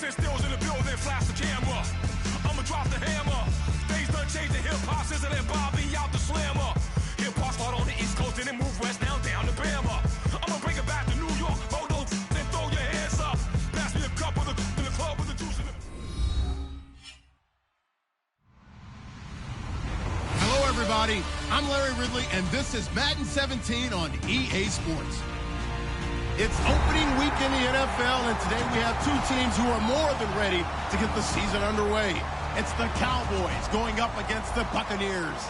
Bass stills in the building, flash the camera. I'ma drop the hammer. Things done changed, the hip-hop sizzle and Bobby out the slammer. Hip-hop start on the East Coast and then move west, now down to Bama. I'ma bring it back to New York, hold those and throw your hands up. Pass me a cup of the in the club with the juice in the... Hello, everybody. I'm Larry Ridley, and this is Madden 17 on EA Sports. It's opening week in the NFL, and today we have two teams who are more than ready to get the season underway. It's the Cowboys going up against the Buccaneers.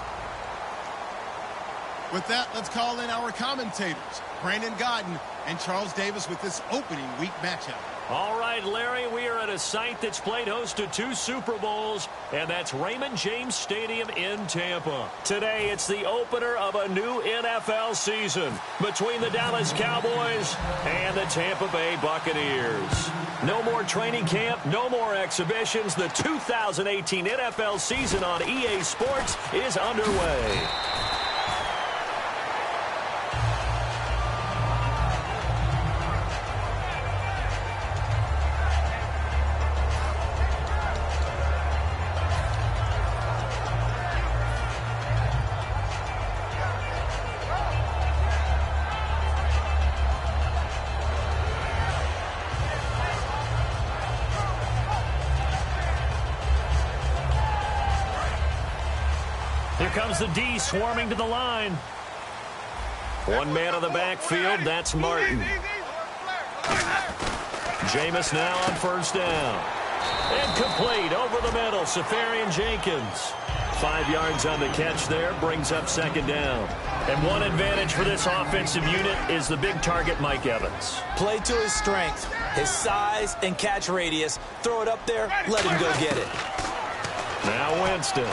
With that, let's call in our commentators, Brandon Godden and Charles Davis, with this opening week matchup. All right, Larry, we are at a site that's played host to 2 Super Bowls, and that's Raymond James Stadium in Tampa. Today, it's the opener of a new NFL season between the Dallas Cowboys and the Tampa Bay Buccaneers. No more training camp, no more exhibitions. The 2018 NFL season on EA Sports is underway. Here comes the D swarming to the line. One man on the backfield, that's Martin. Jameis now on first down. And complete over the middle, Safarian Jenkins. 5 yards on the catch there, brings up second down. And one advantage for this offensive unit is the big target, Mike Evans. Play to his strength, his size and catch radius. Throw it up there, let him go get it. Now Winston.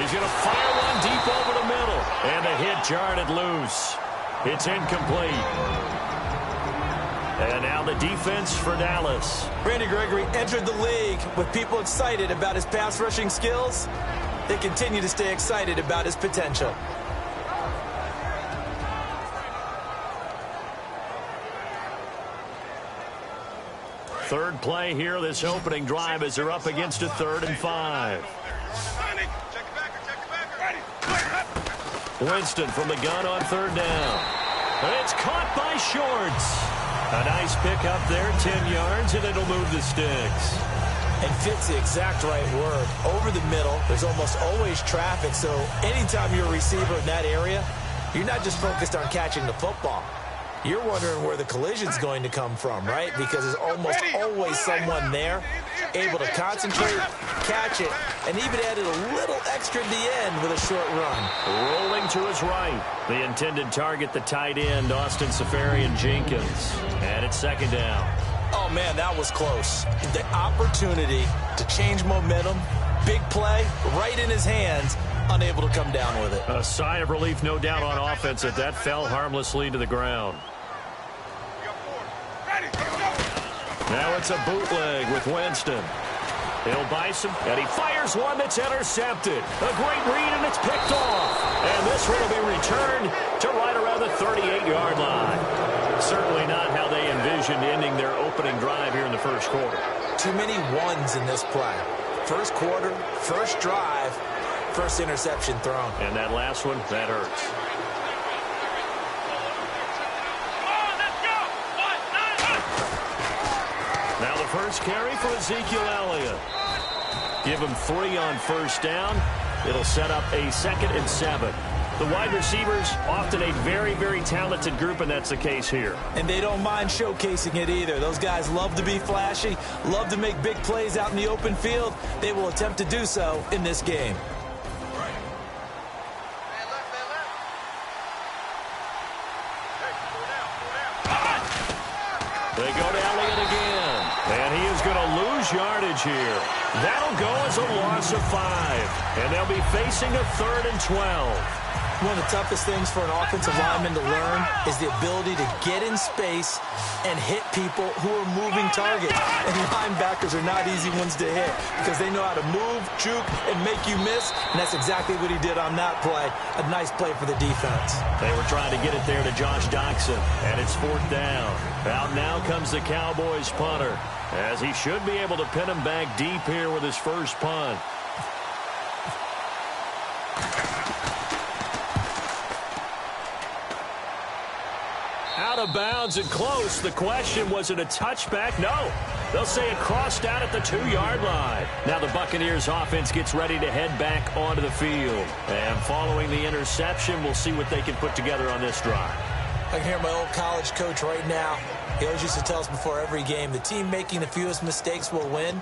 He's going to fire one deep over the middle. And the hit jarred it loose. It's incomplete. And now the defense for Dallas. Randy Gregory entered the league with people excited about his pass rushing skills. They continue to stay excited about his potential. Third play here, this opening drive, as they're up against a 3rd and 5. Winston from the gun on third down. And it's caught by Shorts. A nice pick up there, 10 yards, and it'll move the sticks. And fits the exact right word. Over the middle, there's almost always traffic, so anytime you're a receiver in that area, you're not just focused on catching the football. You're wondering where the collision's going to come from, right? Because there's almost always someone there able to concentrate, catch it, and even added a little extra at the end with a short run. Rolling to his right. The intended target, the tight end, Austin Safarian Jenkins. And it's second down. Oh, man, that was close. The opportunity to change momentum, big play, right in his hands, unable to come down with it. A sigh of relief, no doubt, on offense that that fell harmlessly to the ground. Now it's a bootleg with Winston. He'll buy some, and he fires one that's intercepted. A great read, and it's picked off. And this one will be returned to right around the 38-yard line. Certainly not how they envisioned ending their opening drive here in the first quarter. Too many ones in this play. First quarter, first drive, first interception thrown. And that last one, that hurts. Now the first carry for Ezekiel Elliott. Give him 3 on first down. It'll set up a 2nd and 7. The wide receivers, often a very, very talented group, and that's the case here. And they don't mind showcasing it either. Those guys love to be flashy, love to make big plays out in the open field. They will attempt to do so in this game. They go to Elliott again, and he is going to lose yardage here. That'll go as a loss of 5, and they'll be facing a 3rd and 12. One of the toughest things for an offensive lineman to learn is the ability to get in space and hit people who are moving targets. And linebackers are not easy ones to hit because they know how to move, juke, and make you miss. And that's exactly what he did on that play. A nice play for the defense. They were trying to get it there to Josh Doxson, and it's 4th down. Out now comes the Cowboys punter, as he should be able to pin him back deep here with his first punt. Out of bounds and close. The question, was it a touchback? No. They'll say it crossed out at the 2-yard line. Now the Buccaneers offense gets ready to head back onto the field. And following the interception, we'll see what they can put together on this drive. I can hear my old college coach right now. He always used to tell us before every game, the team making the fewest mistakes will win.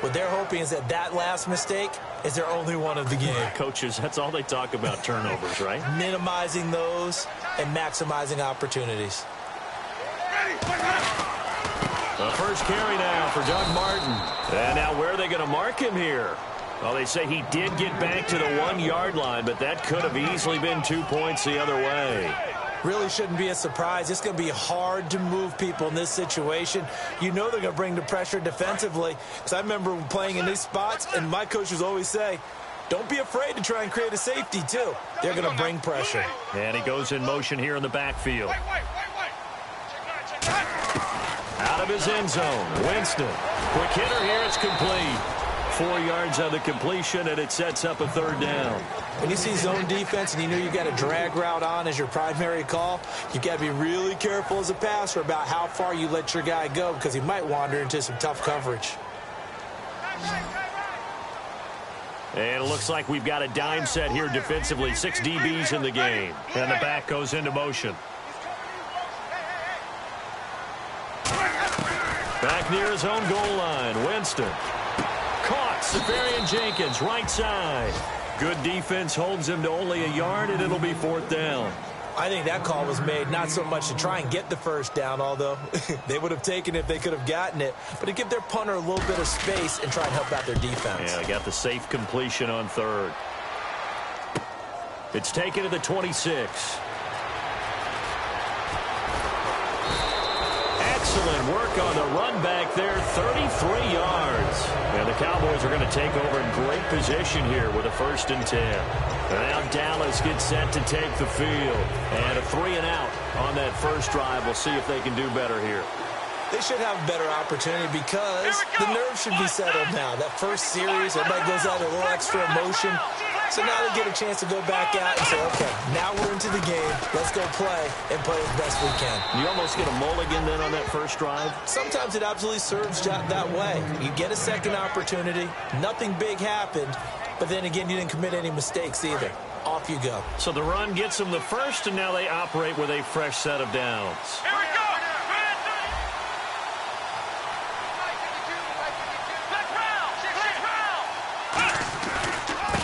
What they're hoping is that last mistake is their only one of the game. Coaches, that's all they talk about, turnovers, right? Minimizing those and maximizing opportunities. The first carry now for Doug Martin. And now where are they going to mark him here? Well, they say he did get back to the 1-yard line, but that could have easily been 2 points the other way. Really shouldn't be a surprise. It's going to be hard to move people in this situation. You know they're going to bring the pressure defensively. Because I remember playing in these spots, and my coaches always say, don't be afraid to try and create a safety, too. They're going to bring pressure. And he goes in motion here in the backfield. Out of his end zone, Winston. Quick hitter here, it's complete. 4 yards on the completion, and it sets up a 3rd down. When you see zone defense and you know you've got a drag route on as your primary call, you've got to be really careful as a passer about how far you let your guy go because he might wander into some tough coverage. And it looks like we've got a dime set here defensively. 6 DBs in the game. And the back goes into motion. Back near his own goal line, Winston. Caught, Safarian Jenkins, right side. Good defense holds him to only a yard, and it'll be 4th down. I think that call was made not so much to try and get the first down, although they would have taken it if they could have gotten it, but to give their punter a little bit of space and try and help out their defense. Yeah, they got the safe completion on 3rd. It's taken to the 26. Excellent work on the run back there, 33 yards. And the Cowboys are going to take over in great position here with a 1st and 10. And now Dallas gets set to take the field. And a 3-and-out on that first drive. We'll see if they can do better here. They should have a better opportunity because the nerves should be settled now. That first series, everybody goes out a little extra emotion. So now they get a chance to go back out and say, okay, now we're into the game. Let's go play and play as best we can. You almost get a mulligan then on that first drive? Sometimes it absolutely serves that way. You get a second opportunity. Nothing big happened. But then again, you didn't commit any mistakes either. Off you go. So the run gets them the first, and now they operate with a fresh set of downs. Here we go!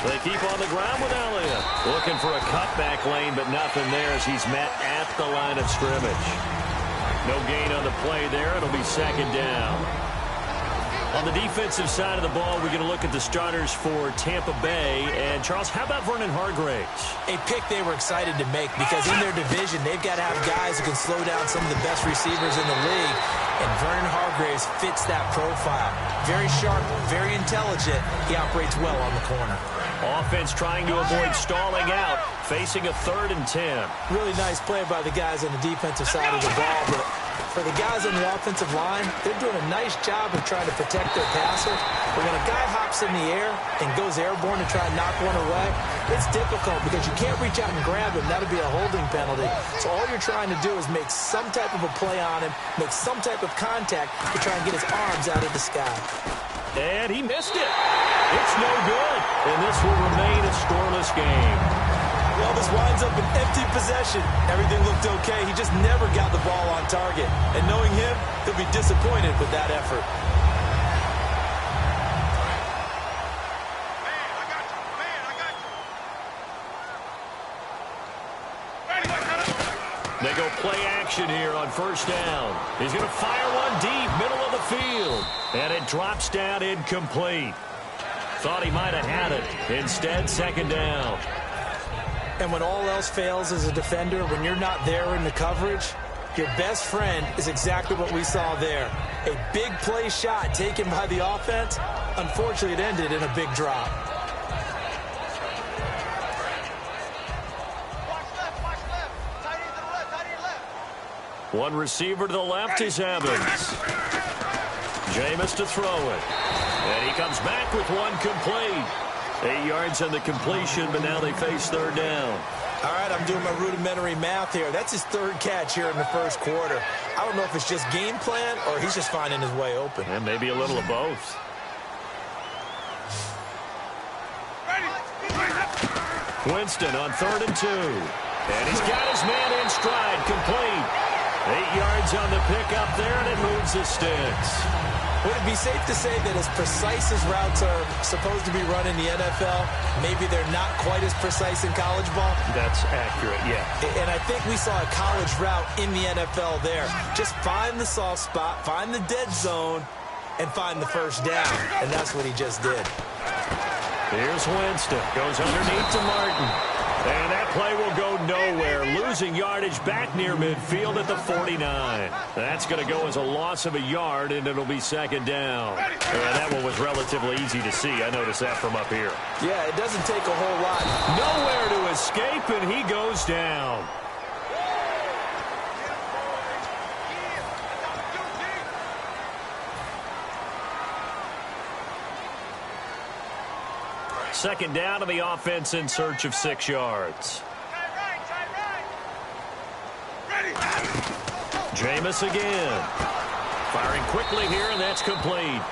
They keep on the ground with Elliott. Looking for a cutback lane, but nothing there as he's met at the line of scrimmage. No gain on the play there. It'll be 2nd down. On the defensive side of the ball, we're going to look at the starters for Tampa Bay. And, Charles, how about Vernon Hargreaves? A pick they were excited to make because in their division, they've got to have guys who can slow down some of the best receivers in the league. And Vernon Hargreaves fits that profile. Very sharp, very intelligent. He operates well on the corner. Offense trying to avoid stalling out, facing a 3rd and 10. Really nice play by the guys on the defensive side of the ball, but for the guys on the offensive line, they're doing a nice job of trying to protect their passer. But when a guy hops in the air and goes airborne to try and knock one away, it's difficult because you can't reach out and grab him. That'll be a holding penalty. So all you're trying to do is make some type of a play on him, make some type of contact to try and get his arms out of the sky. And he missed it. It's no good. And this will remain a scoreless game. Well, this winds up an empty possession. Everything looked okay. He just never got the ball on target. And knowing him, he'll be disappointed with that effort. They go play action here on first down. He's going to fire one deep, middle of the field. And it drops down incomplete. Thought he might have had it. Instead, second down. And when all else fails as a defender, when you're not there in the coverage, your best friend is exactly what we saw there. A big play shot taken by the offense. Unfortunately, it ended in a big drop. One receiver to the left is Evans. Jameis to throw it. And he comes back with one complete. 8 yards on the completion, but now they face third down. All right, I'm doing my rudimentary math here. That's his third catch here in the first quarter. I don't know if it's just game plan or he's just finding his way open. And maybe a little of both. Winston on 3rd and 2. And he's got his man in stride, complete. 8 yards on the pickup there, and it moves the sticks. Would it be safe to say that as precise as routes are supposed to be run in the NFL, maybe they're not quite as precise in college ball? That's accurate, yeah. And I think we saw a college route in the NFL there. Just find the soft spot, find the dead zone, and find the first down. And that's what he just did. Here's Winston. Goes underneath to Martin. And that play will go nowhere. Losing yardage back near midfield at the 49. That's going to go as a loss of a yard, and it'll be second down. And that one was relatively easy to see. I noticed that from up here. Yeah, it doesn't take a whole lot. Nowhere to escape, and he goes down. Second down to the offense in search of 6 yards. Jameis again. Firing quickly here, and that's complete.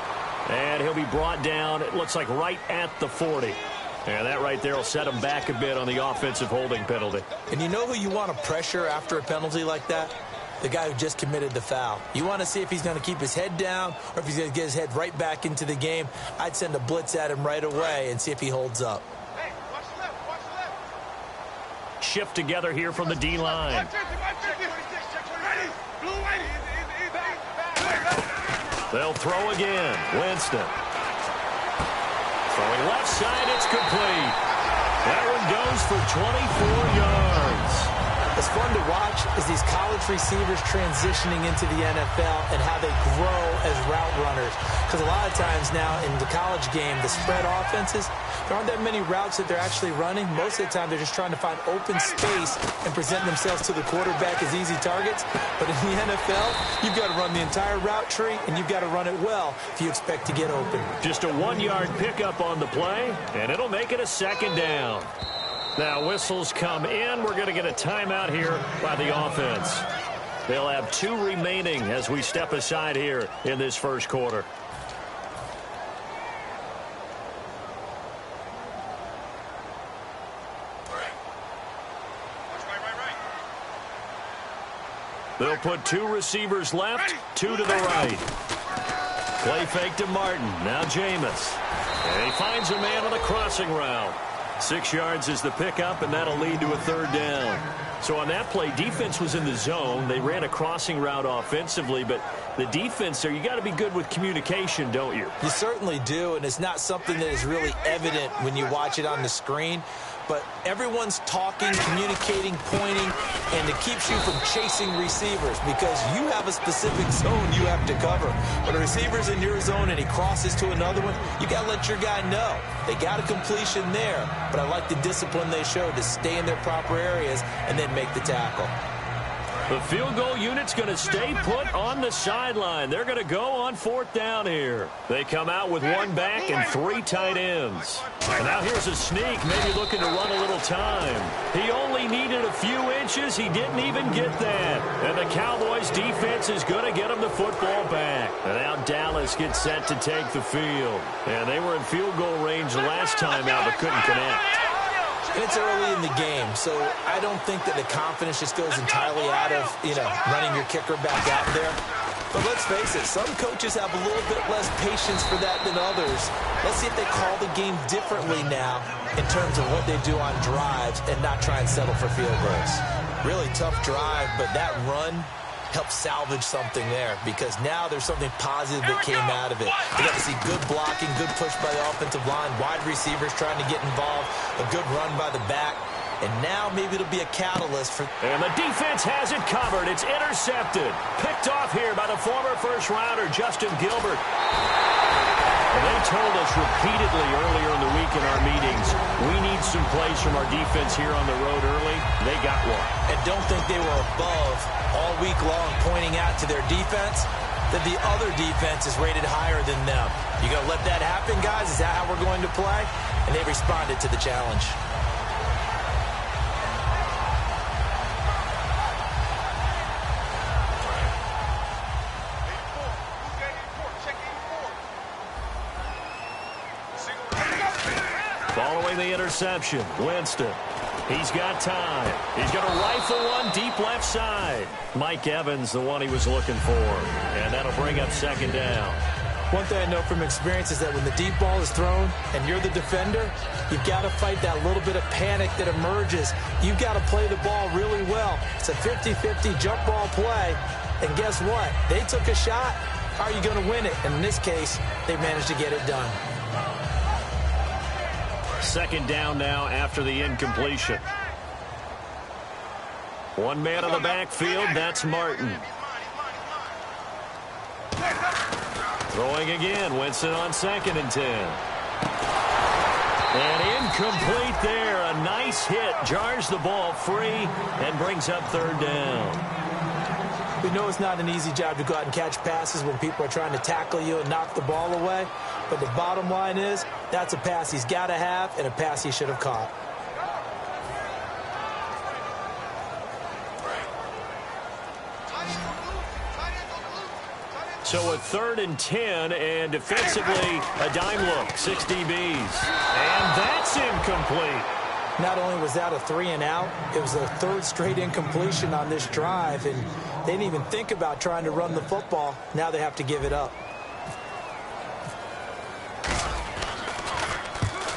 And he'll be brought down, it looks like, right at the 40. And that right there will set him back a bit on the offensive holding penalty. And you know who you want to pressure after a penalty like that? The guy who just committed the foul. You want to see if he's going to keep his head down or if he's going to get his head right back into the game. I'd send a blitz at him right away and see if he holds up. Hey, watch the left, watch the left. Shift together here from the D-line. They'll throw again. Winston. Throwing left side, it's complete. That one goes for 24 yards. It's fun to watch as these college receivers transitioning into the NFL and how they grow as route runners. Because a lot of times now in the college game, the spread offenses, there aren't that many routes that they're actually running. Most of the time, they're just trying to find open space and present themselves to the quarterback as easy targets. But in the NFL, you've got to run the entire route tree, and you've got to run it well if you expect to get open. Just a 1-yard pickup on the play, and it'll make it a second down. Now, whistles come in. We're going to get a timeout here by the offense. They'll have 2 remaining as we step aside here in this first quarter. They'll put 2 receivers left, 2 to the right. Play fake to Martin. Now Jameis. And he finds a man on the crossing route. 6 yards is the pickup, and that'll lead to a third down. So on that play, defense was in the zone. They ran a crossing route offensively, but the defense there, you got to be good with communication, don't you? You certainly do, and it's not something that is really evident when you watch it on the screen. But everyone's talking, communicating, pointing, and it keeps you from chasing receivers because you have a specific zone you have to cover. When a receiver's in your zone and he crosses to another one, you got to let your guy know. They got a completion there, but I like the discipline they showed to stay in their proper areas and then make the tackle. The field goal unit's going to stay put on the sideline. They're going to go on 4th down here. They come out with 1 back and 3 tight ends. And now here's a sneak, maybe looking to run a little time. He only needed a few inches. He didn't even get that. And the Cowboys defense is going to get him the football back. And now Dallas gets set to take the field. And they were in field goal range the last time out, but couldn't connect. And it's early in the game, so I don't think that the confidence just goes entirely out of, running your kicker back out there. But let's face it, some coaches have a little bit less patience for that than others. Let's see if they call the game differently now in terms of what they do on drives and not try and settle for field goals. Really tough drive, but that run helped salvage something there because now there's something positive that came out of it. You got to see good blocking, good push by the offensive line, wide receivers trying to get involved, a good run by the back. And now maybe it'll be a catalyst for... And the defense has it covered. It's intercepted. Picked off here by the former first-rounder, Justin Gilbert. And they told us repeatedly earlier in the week in our meetings, we need some plays from our defense here on the road early. They got one. And don't think they were above all week long pointing out to their defense that the other defense is rated higher than them. You going to let that happen, guys? Is that how we're going to play? And they responded to the challenge. Following the interception, Winston. He's got time. He's going to rifle one deep left side. Mike Evans, the one he was looking for. And that'll bring up second down. One thing I know from experience is that when the deep ball is thrown and you're the defender, you've got to fight that little bit of panic that emerges. You've got to play the ball really well. It's a 50-50 jump ball play. And guess what? They took a shot. How are you going to win it? And in this case, they managed to get it done. Second down now after the incompletion. One man on the backfield, that's Martin. Throwing again, Winston on 2nd and 10. And incomplete there. A nice hit, jars the ball free and brings up 3rd down. We know it's not an easy job to go out and catch passes when people are trying to tackle you and knock the ball away. But the bottom line is, that's a pass he's got to have and a pass he should have caught. So a 3rd and 10, and defensively, a dime look, 6 DBs. And that's incomplete. Not only was that a 3-and-out, it was a 3rd straight incompletion on this drive, and they didn't even think about trying to run the football. Now they have to give it up.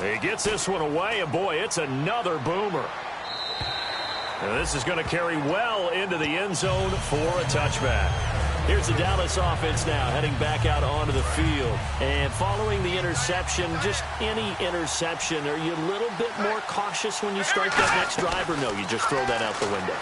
He gets this one away, and boy, it's another boomer. And this is going to carry well into the end zone for a touchback. Here's the Dallas offense now heading back out onto the field. And following the interception, just any interception, are you a little bit more cautious when you start that next drive, or no, you just throw that out the window?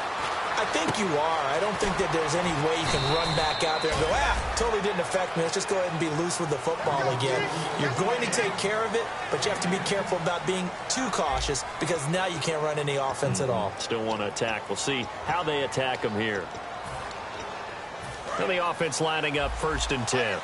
I think you are. I don't think that there's any way you can run back out there and go, totally didn't affect me. Let's just go ahead and be loose with the football again. You're going to take care of it, but you have to be careful about being too cautious because now you can't run any offense at all. Still want to attack. We'll see how they attack them here. And the offense lining up 1st and 10.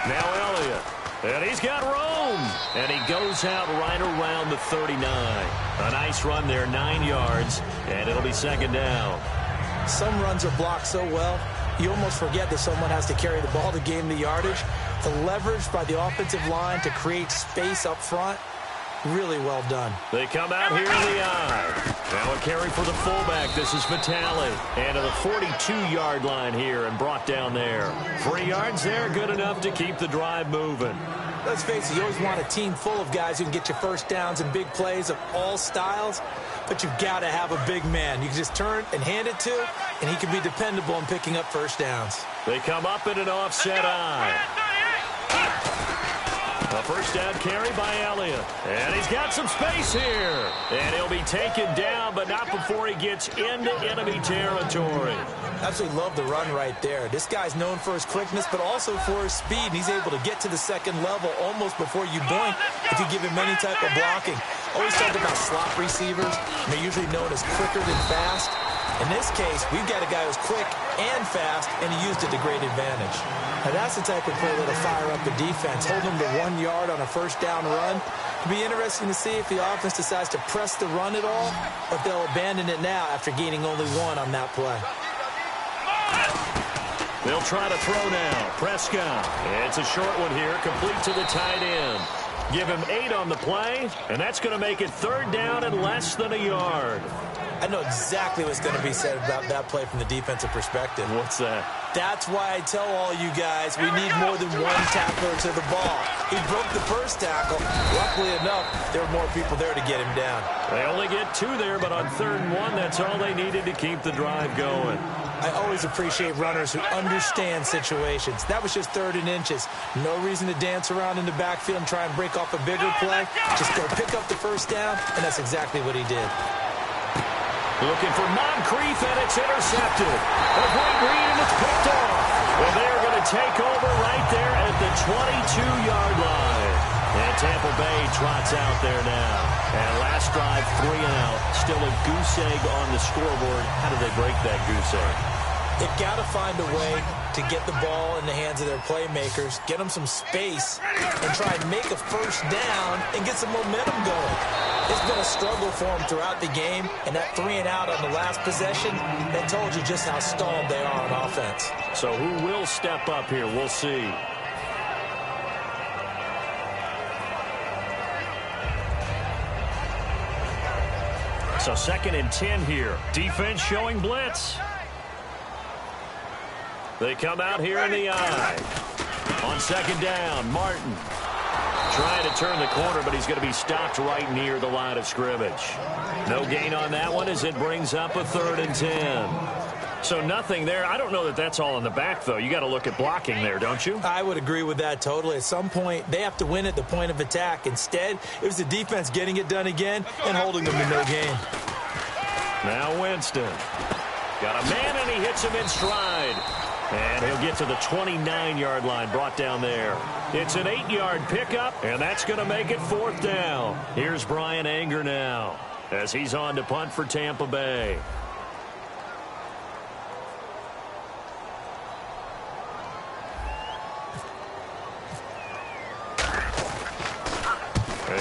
Now Elliott. And he's got room. And he goes out right around the 39. A nice run there, 9 yards. And it'll be 2nd down. Some runs are blocked so well, you almost forget that someone has to carry the ball to gain the yardage. The leverage by the offensive line to create space up front, really well done. They come out here in the eye. Now a carry for the fullback. This is Vitale. And to the 42-yard line here and brought down there. 3 yards there, good enough to keep the drive moving. Let's face it, you always want a team full of guys who can get you first downs and big plays of all styles, but you've got to have a big man. You can just turn and hand it to, and he can be dependable in picking up first downs. They come up in an offset eye. A first down carry by Elliott. And he's got some space here. And he'll be taken down, but not before he gets into enemy territory. Absolutely love the run right there. This guy's known for his quickness, but also for his speed. He's able to get to the 2nd level almost before you blink if you give him any type of blocking. Always talk about slot receivers. They're usually known as quicker than fast. In this case, we've got a guy who's quick and fast, and he used it to great advantage. Now, that's the type of play that'll fire up the defense. Hold them to 1 yard on a first down run. It'll be interesting to see if the offense decides to press the run at all, or if they'll abandon it now after gaining only 1 on that play. They'll try to throw now. Prescott. It's a short one here, complete to the tight end. Give him 8 on the play, and that's going to make it 3rd down and less than a yard. I know exactly what's going to be said about that play from the defensive perspective. What's that? That's why I tell all you guys we need more than one tackler to the ball. He broke the first tackle. Luckily enough, there were more people there to get him down. They only get 2 there, but on 3rd and 1, that's all they needed to keep the drive going. I always appreciate runners who understand situations. That was just 3rd and inches. No reason to dance around in the backfield and try and break off a bigger play. Just go pick up the first down, and that's exactly what he did. Looking for Moncrief, and it's intercepted. A great read, and it's picked off. Well, they're going to take over right there at the 22-yard line. And Tampa Bay trots out there now. And last drive, 3 and out. Still a goose egg on the scoreboard. How did they break that goose egg? They've got to find a way to get the ball in the hands of their playmakers, get them some space, and try and make a first down and get some momentum going. It's been a struggle for them throughout the game, and that 3 and out on the last possession, that told you just how stalled they are on offense. So who will step up here? We'll see. So 2nd and 10 here. Defense showing blitz. They come out here in the eye. On 2nd down, Martin trying to turn the corner, but he's going to be stopped right near the line of scrimmage. No gain on that one as it brings up a 3rd and 10. So nothing there. I don't know that that's all in the back, though. You got to look at blocking there, don't you? I would agree with that totally. At some point, they have to win at the point of attack. Instead, it was the defense getting it done again and holding them to no gain. Now Winston. Got a man, and he hits him in stride. And he'll get to the 29-yard line, brought down there. It's an 8-yard pickup, and that's going to make it 4th down. Here's Brian Anger now as he's on to punt for Tampa Bay.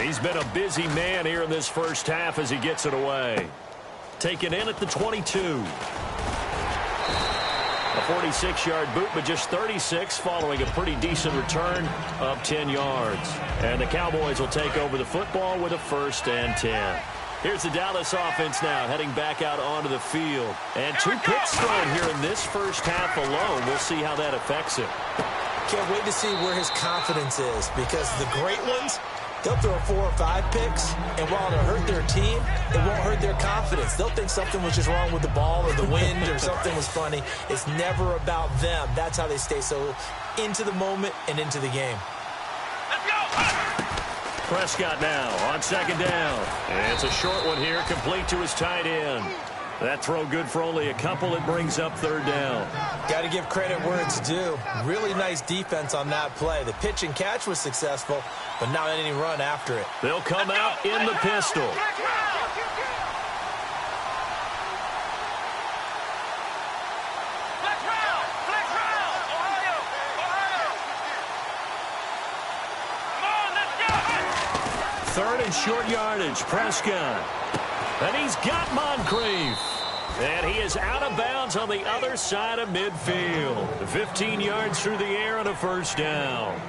He's been a busy man here in this first half as he gets it away. Taken in at the 22. A 46-yard boot, but just 36 following a pretty decent return of 10 yards. And the Cowboys will take over the football with a 1st and 10. Here's the Dallas offense now heading back out onto the field. And 2 picks thrown here in this first half alone. We'll see how that affects him. Can't wait to see where his confidence is, because the great ones, they'll throw 4 or 5 picks, and while it'll hurt their team, it won't hurt their confidence. They'll think something was just wrong with the ball or the wind or something was funny. It's never about them. That's how they stay so into the moment and into the game. Let's go! Prescott now on 2nd down. And it's a short one here, complete to his tight end. That throw good for only a couple. It brings up 3rd down. Got to give credit where it's due. Really nice defense on that play. The pitch and catch was successful, but not any run after it. They'll come out in the pistol. Third and short yardage, Prescott. And he's got Moncrief. And he is out of bounds on the other side of midfield. 15 yards through the air and a 1st down.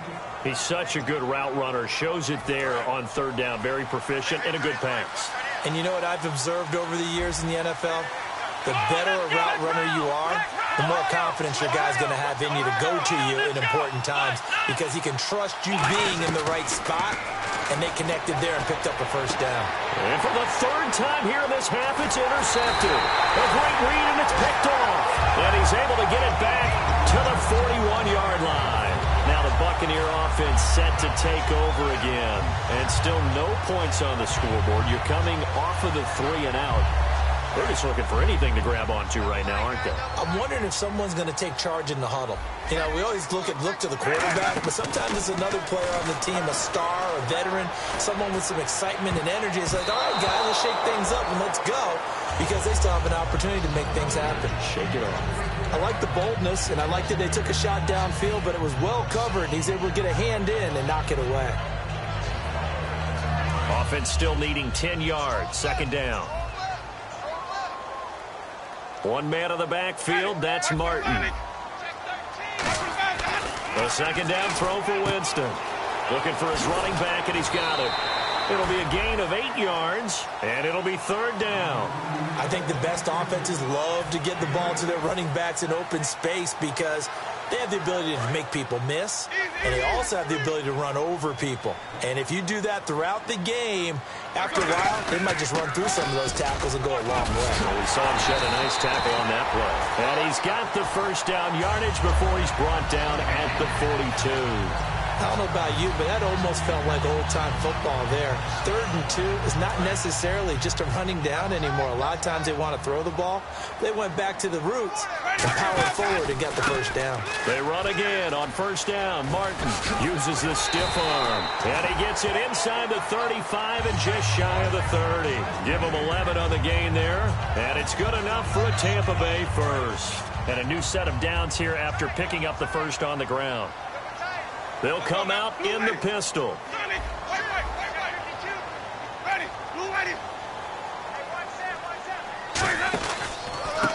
He's such a good route runner. Shows it there on 3rd down. Very proficient and a good pass. And you know what I've observed over the years in the NFL? The better a route runner you are, the more confidence your guy's going to have in you to go to you in important times, because he can trust you being in the right spot, and they connected there and picked up a 1st down. And for the 3rd time here in this half, it's intercepted. A great read, and it's picked off. And he's able to get it back to the 41-yard line. Now the Buccaneer offense set to take over again. And still no points on the scoreboard. You're coming off of the 3 and out. They're just looking for anything to grab onto right now, aren't they? I'm wondering if someone's going to take charge in the huddle. You know, we always look to the quarterback, but sometimes it's another player on the team, a star, a veteran, someone with some excitement and energy. It's like, all right, guys, let's shake things up and let's go, because they still have an opportunity to make things happen. Shake it off. I like the boldness, and I like that they took a shot downfield, but it was well covered. He's able to get a hand in and knock it away. Offense still needing 10 yards, 2nd down. One man on the backfield, that's Martin. A second down throw for Winston. Looking for his running back, and he's got it. It'll be a gain of 8 yards, and it'll be third down. I think the best offenses love to get the ball to their running backs in open space because they have the ability to make people miss, and they also have the ability to run over people. And if you do that throughout the game, after a while, they might just run through some of those tackles and go a long way. Well, we saw him shed a nice tackle on that play. And he's got the first down yardage before he's brought down at the 42. I don't know about you, but that almost felt like old-time football there. 3rd and 2 is not necessarily just a running down anymore. A lot of times they want to throw the ball. They went back to the roots and powered forward and got the first down. They run again on first down. Martin uses the stiff arm, and he gets it inside the 35 and just shy of the 30. Give him 11 on the gain there, and it's good enough for a Tampa Bay first. And a new set of downs here after picking up the first on the ground. They'll come out in the pistol.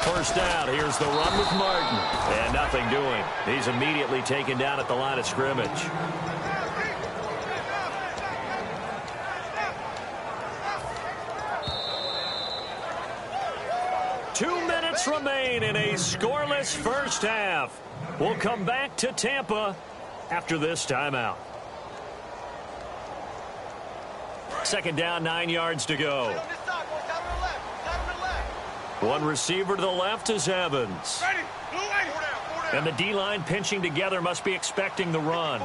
First down, here's the run with Martin. And nothing doing. He's immediately taken down at the line of scrimmage. Two minutes remain in a scoreless first half. We'll come back to Tampa after this timeout. Second down, 9 yards to go. One receiver to the left is Evans. And the D-line pinching together must be expecting the run.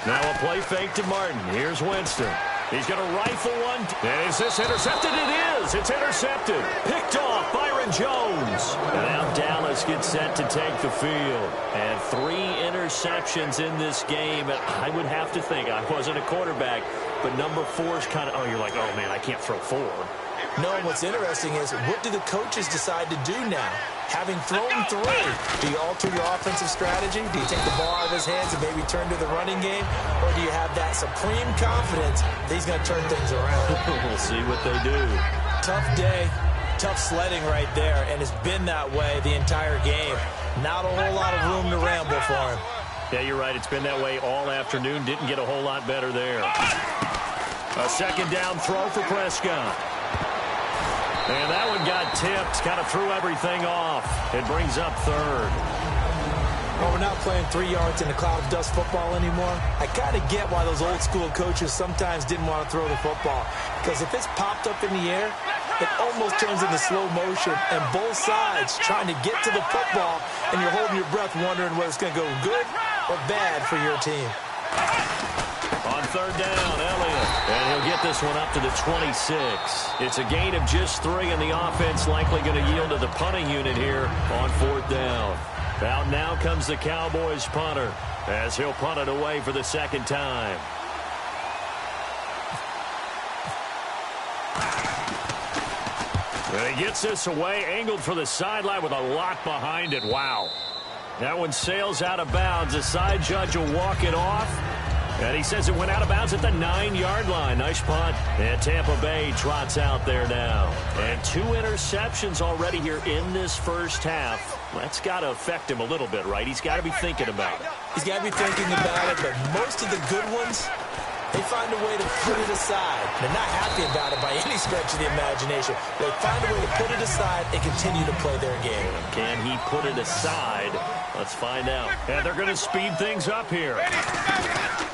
Now a play fake to Martin. Here's Winston. He's going to rifle one. And is this intercepted? It is. It's intercepted. Picked off Byron Jones. And now Dallas gets set to take the field. And 3 interceptions in this game. And I would have to think, I wasn't a quarterback, but number 4 is kind of, oh, you're like, oh, man, I can't throw 4. No, what's interesting is what do the coaches decide to do now? Having thrown 3, do you alter your offensive strategy? Do you take the ball out of his hands and maybe turn to the running game? Or do you have that supreme confidence that he's going to turn things around? We'll see what they do. Tough day, tough sledding right there, and it's been that way the entire game. Not a whole lot of room to ramble for him. Yeah, you're right. It's been that way all afternoon. Didn't get a whole lot better there. A second down throw for Prescott. And that one got tipped, kind of threw everything off. It brings up third. Well, we're not playing 3 yards in a cloud of dust football anymore. I kind of get why those old school coaches sometimes didn't want to throw the football. Because if it's popped up in the air, it almost turns into slow motion. And both sides trying to get to the football, and you're holding your breath wondering whether it's going to go good or bad for your team. On third down, Elliott. And he'll get this one up to the 26. It's a gain of just 3, and the offense likely going to yield to the punting unit here on fourth down. Out now comes the Cowboys punter as he'll punt it away for the second time. And he gets this away, angled for the sideline with a lot behind it. Wow. That one sails out of bounds. The side judge will walk it off. And he says it went out of bounds at the 9-yard line. Nice punt. And Tampa Bay trots out there now. And 2 interceptions already here in this first half. That's got to affect him a little bit, right? He's got to be thinking about it. He's got to be thinking about it, but most of the good ones, they find a way to put it aside. They're not happy about it by any stretch of the imagination. They find a way to put it aside and continue to play their game. Can he put it aside? Let's find out. And they're going to speed things up here.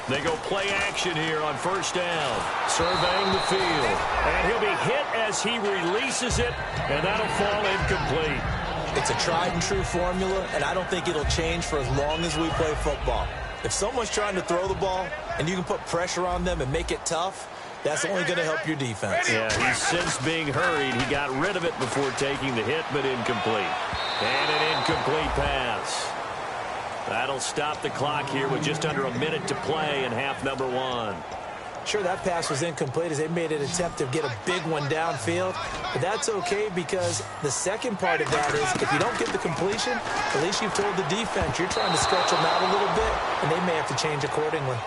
They go play action here on first down. Surveying the field. And he'll be hit as he releases it, and that'll fall incomplete. It's a tried-and-true formula, and I don't think it'll change for as long as we play football. If someone's trying to throw the ball and you can put pressure on them and make it tough, that's only going to help your defense. Yeah, he's since being hurried. He got rid of it before taking the hit, but incomplete. And an incomplete pass. That'll stop the clock here with just under a minute to play in half number 1. Sure, that pass was incomplete as they made an attempt to get a big one downfield. But that's okay because the second part of that is if you don't get the completion, at least you've told the defense you're trying to stretch them out a little bit, and they may have to change accordingly.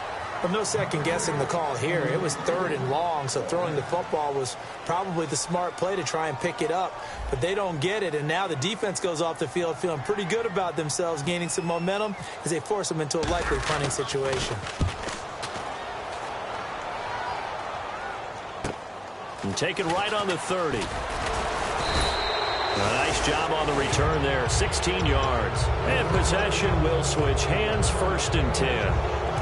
Well, no second-guessing the call here. It was 3rd and long, so throwing the football was probably the smart play to try and pick it up. But they don't get it, and now the defense goes off the field feeling pretty good about themselves, gaining some momentum as they force them into a likely punting situation. And taken right on the 30. A nice job on the return there, 16 yards. And possession will switch hands, 1st and 10.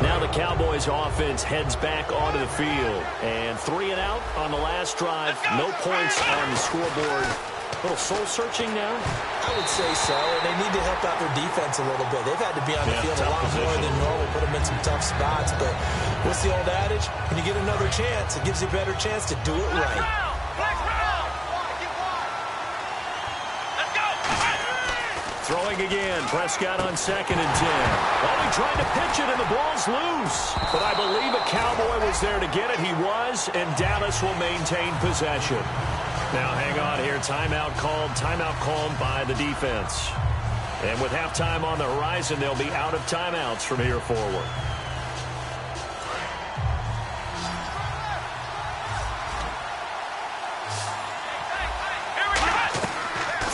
Now the Cowboys offense heads back onto the field. And 3 and out on the last drive. No points on the scoreboard. A little soul-searching now? I would say so, and they need to help out their defense a little bit. They've had to be on the field a lot more than normal, put them in some tough spots. But what's the old adage? When you get another chance, it gives you a better chance to do it right. Throwing again, Prescott on 2nd and 10. Oh, he tried to pitch it, and the ball's loose. But I believe a Cowboy was there to get it. He was, and Dallas will maintain possession. Now, hang on here. Timeout called by the defense. And with halftime on the horizon, they'll be out of timeouts from here forward.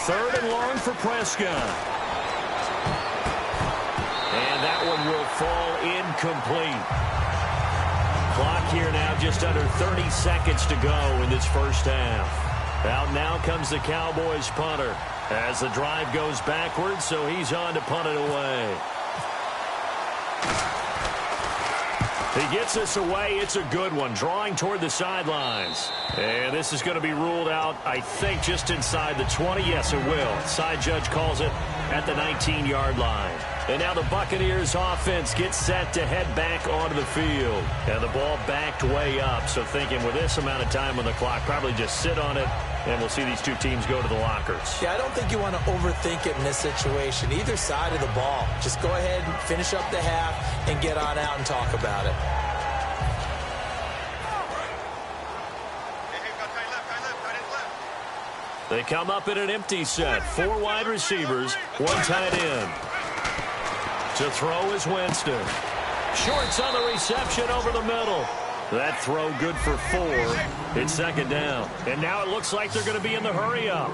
Third and long for Prescott. And that one will fall incomplete. Clock here now just under 30 seconds to go in this first half. Out now comes the Cowboys punter as the drive goes backwards, so he's on to punt it away. He gets this away. It's a good one, drawing toward the sidelines. And this is going to be ruled out, I think, just inside the 20. Yes, it will. Side judge calls it at the 19-yard line. And now the Buccaneers offense gets set to head back onto the field. And the ball backed way up. So thinking with this amount of time on the clock, probably just sit on it, and we'll see these two teams go to the lockers. Yeah, I don't think you want to overthink it in this situation. Either side of the ball. Just go ahead and finish up the half and get on out and talk about it. They come up in an empty set. 4 wide receivers, 1 tight end. To throw is Winston. Shorts on the reception over the middle. That throw good for 4. It's 2nd down. And now it looks like they're going to be in the hurry-up.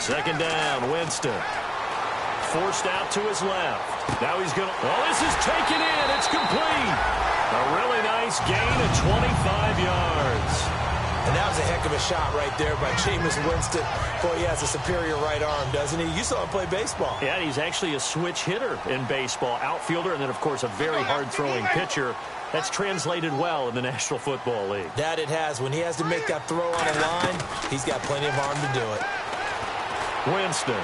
2nd down, Winston. Forced out to his left. Now he's going to... Oh, this is taken in. It's complete. A really nice gain of 25 yards. And that was a heck of a shot right there by Jameis Winston. Boy, he has a superior right arm, doesn't he? You saw him play baseball. Yeah, he's actually a switch hitter in baseball. Outfielder, and then, of course, a very hard-throwing pitcher. That's translated well in the National Football League. That it has. When he has to make that throw on a line, he's got plenty of arm to do it. Winston.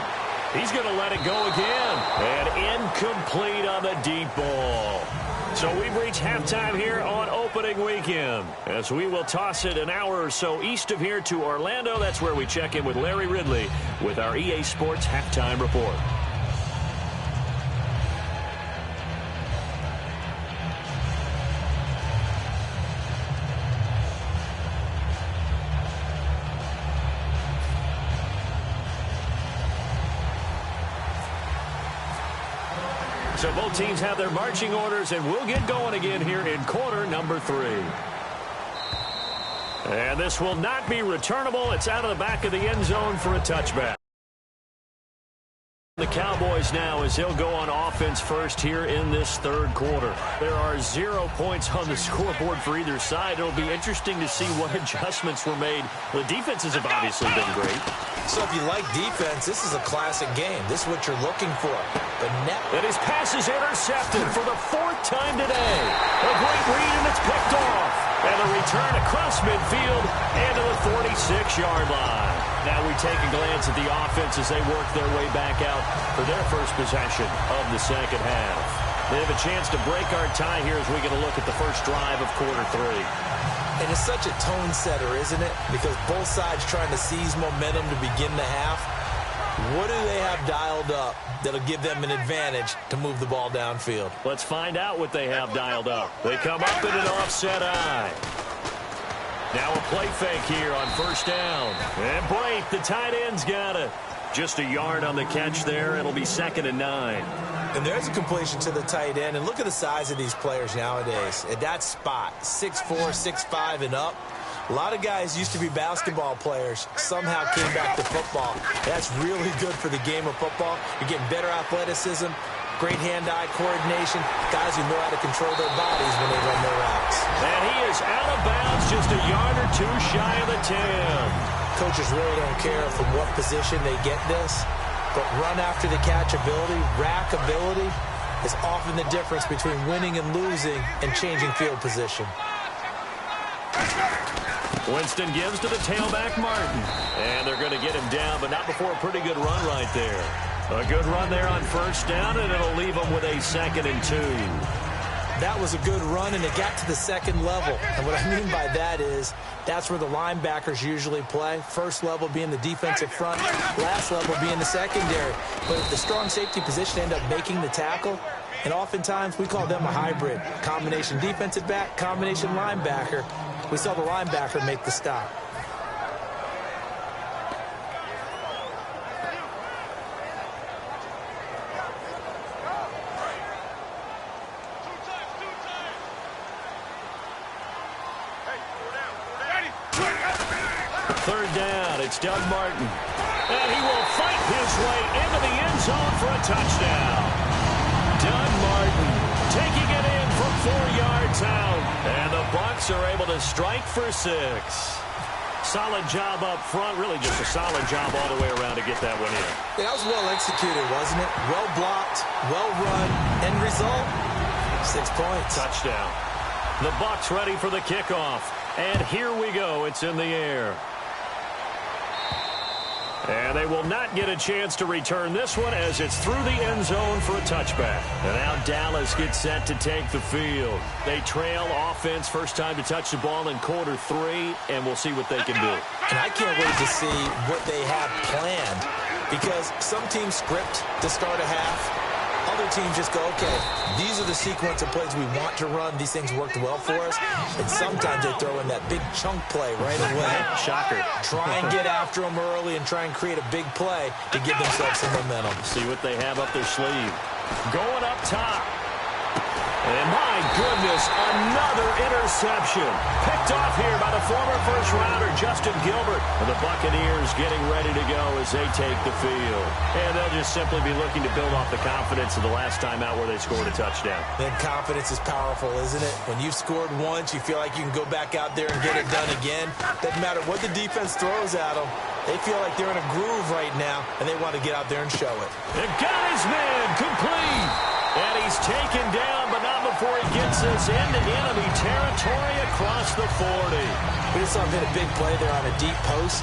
He's going to let it go again. And incomplete on the deep ball. So we've reached halftime here on opening weekend, as we will toss it an hour or so east of here to Orlando. That's where we check in with Larry Ridley with our EA Sports Halftime Report. So both teams have their marching orders, and we'll get going again here in quarter number 3. And this will not be returnable. It's out of the back of the end zone for a touchback. The Cowboys now, as they'll go on offense first here in this 3rd quarter. There are 0 points on the scoreboard for either side. It'll be interesting to see what adjustments were made. The defenses have obviously been great. So if you like defense, this is a classic game. This is what you're looking for. But now... And his pass is intercepted for the 4th time today. A great read, and it's picked off. And a return across midfield and to the 46-yard line. Now we take a glance at the offense as they work their way back out for their first possession of the 2nd half. They have a chance to break our tie here as we get a look at the first drive of quarter 3. And it's such a tone setter, isn't it? Because both sides trying to seize momentum to begin the half. What do they have dialed up that'll give them an advantage to move the ball downfield? Let's find out what they have dialed up. They come up in an offset eye. Now a play fake here on first down. And Blake, the tight end's got it. Just a yard on the catch there. It'll be 2nd and 9. And there's a completion to the tight end. And look at the size of these players nowadays. At that spot, 6'4", 6'5", and up. A lot of guys used to be basketball players, somehow came back to football. That's really good for the game of football. You're getting better athleticism, great hand-eye coordination, guys who know how to control their bodies when they run their routes. And he is out of bounds, just a yard or two shy of the 10. Coaches really don't care from what position they get this, but run after the catch ability, rack ability, is often the difference between winning and losing and changing field position. Winston gives to the tailback, Martin. And they're going to get him down, but not before a pretty good run right there. A good run there on first down, and it'll leave them with a 2nd and 2. That was a good run, and it got to the second level. And what I mean by that is that's where the linebackers usually play. First level being the defensive front, last level being the secondary. But if the strong safety position end up making the tackle, and oftentimes we call them a hybrid. Combination defensive back, combination linebacker. We saw the linebacker make the stop. Third down, it's Doug Martin. And he will fight his way into the end zone for a touchdown. Doug Martin taking it in from 4 yards out. And the Bucs are able to strike for 6. Solid job up front, really just a solid job all the way around to get that one in. Yeah, that was well executed, wasn't it? Well blocked, well run, end result, 6 points. Touchdown. The Bucs ready for the kickoff. And here we go. It's in the air. And they will not get a chance to return this one as it's through the end zone for a touchback. And now Dallas gets set to take the field. They trail offense, first time to touch the ball in quarter 3, and we'll see what they can do. And I can't wait to see what they have planned, because some teams script to start a half. Other teams just go, okay, these are the sequence of plays we want to run. These things worked well for us. And sometimes they throw in that big chunk play right away. Shocker. Try and get after them early and try and create a big play to give themselves some momentum. See what they have up their sleeve. Going up top. And my goodness, another interception. Picked off here by the former first-rounder, Justin Gilbert. And the Buccaneers getting ready to go as they take the field. And they'll just simply be looking to build off the confidence of the last time out where they scored a touchdown. Then confidence is powerful, isn't it? When you've scored once, you feel like you can go back out there and get it done again. Doesn't matter what the defense throws at them. They feel like they're in a groove right now, and they want to get out there and show it. And got his man complete. And he's taken down, but not before he gets us into enemy territory across the 40. We just saw him hit a big play there on a deep post.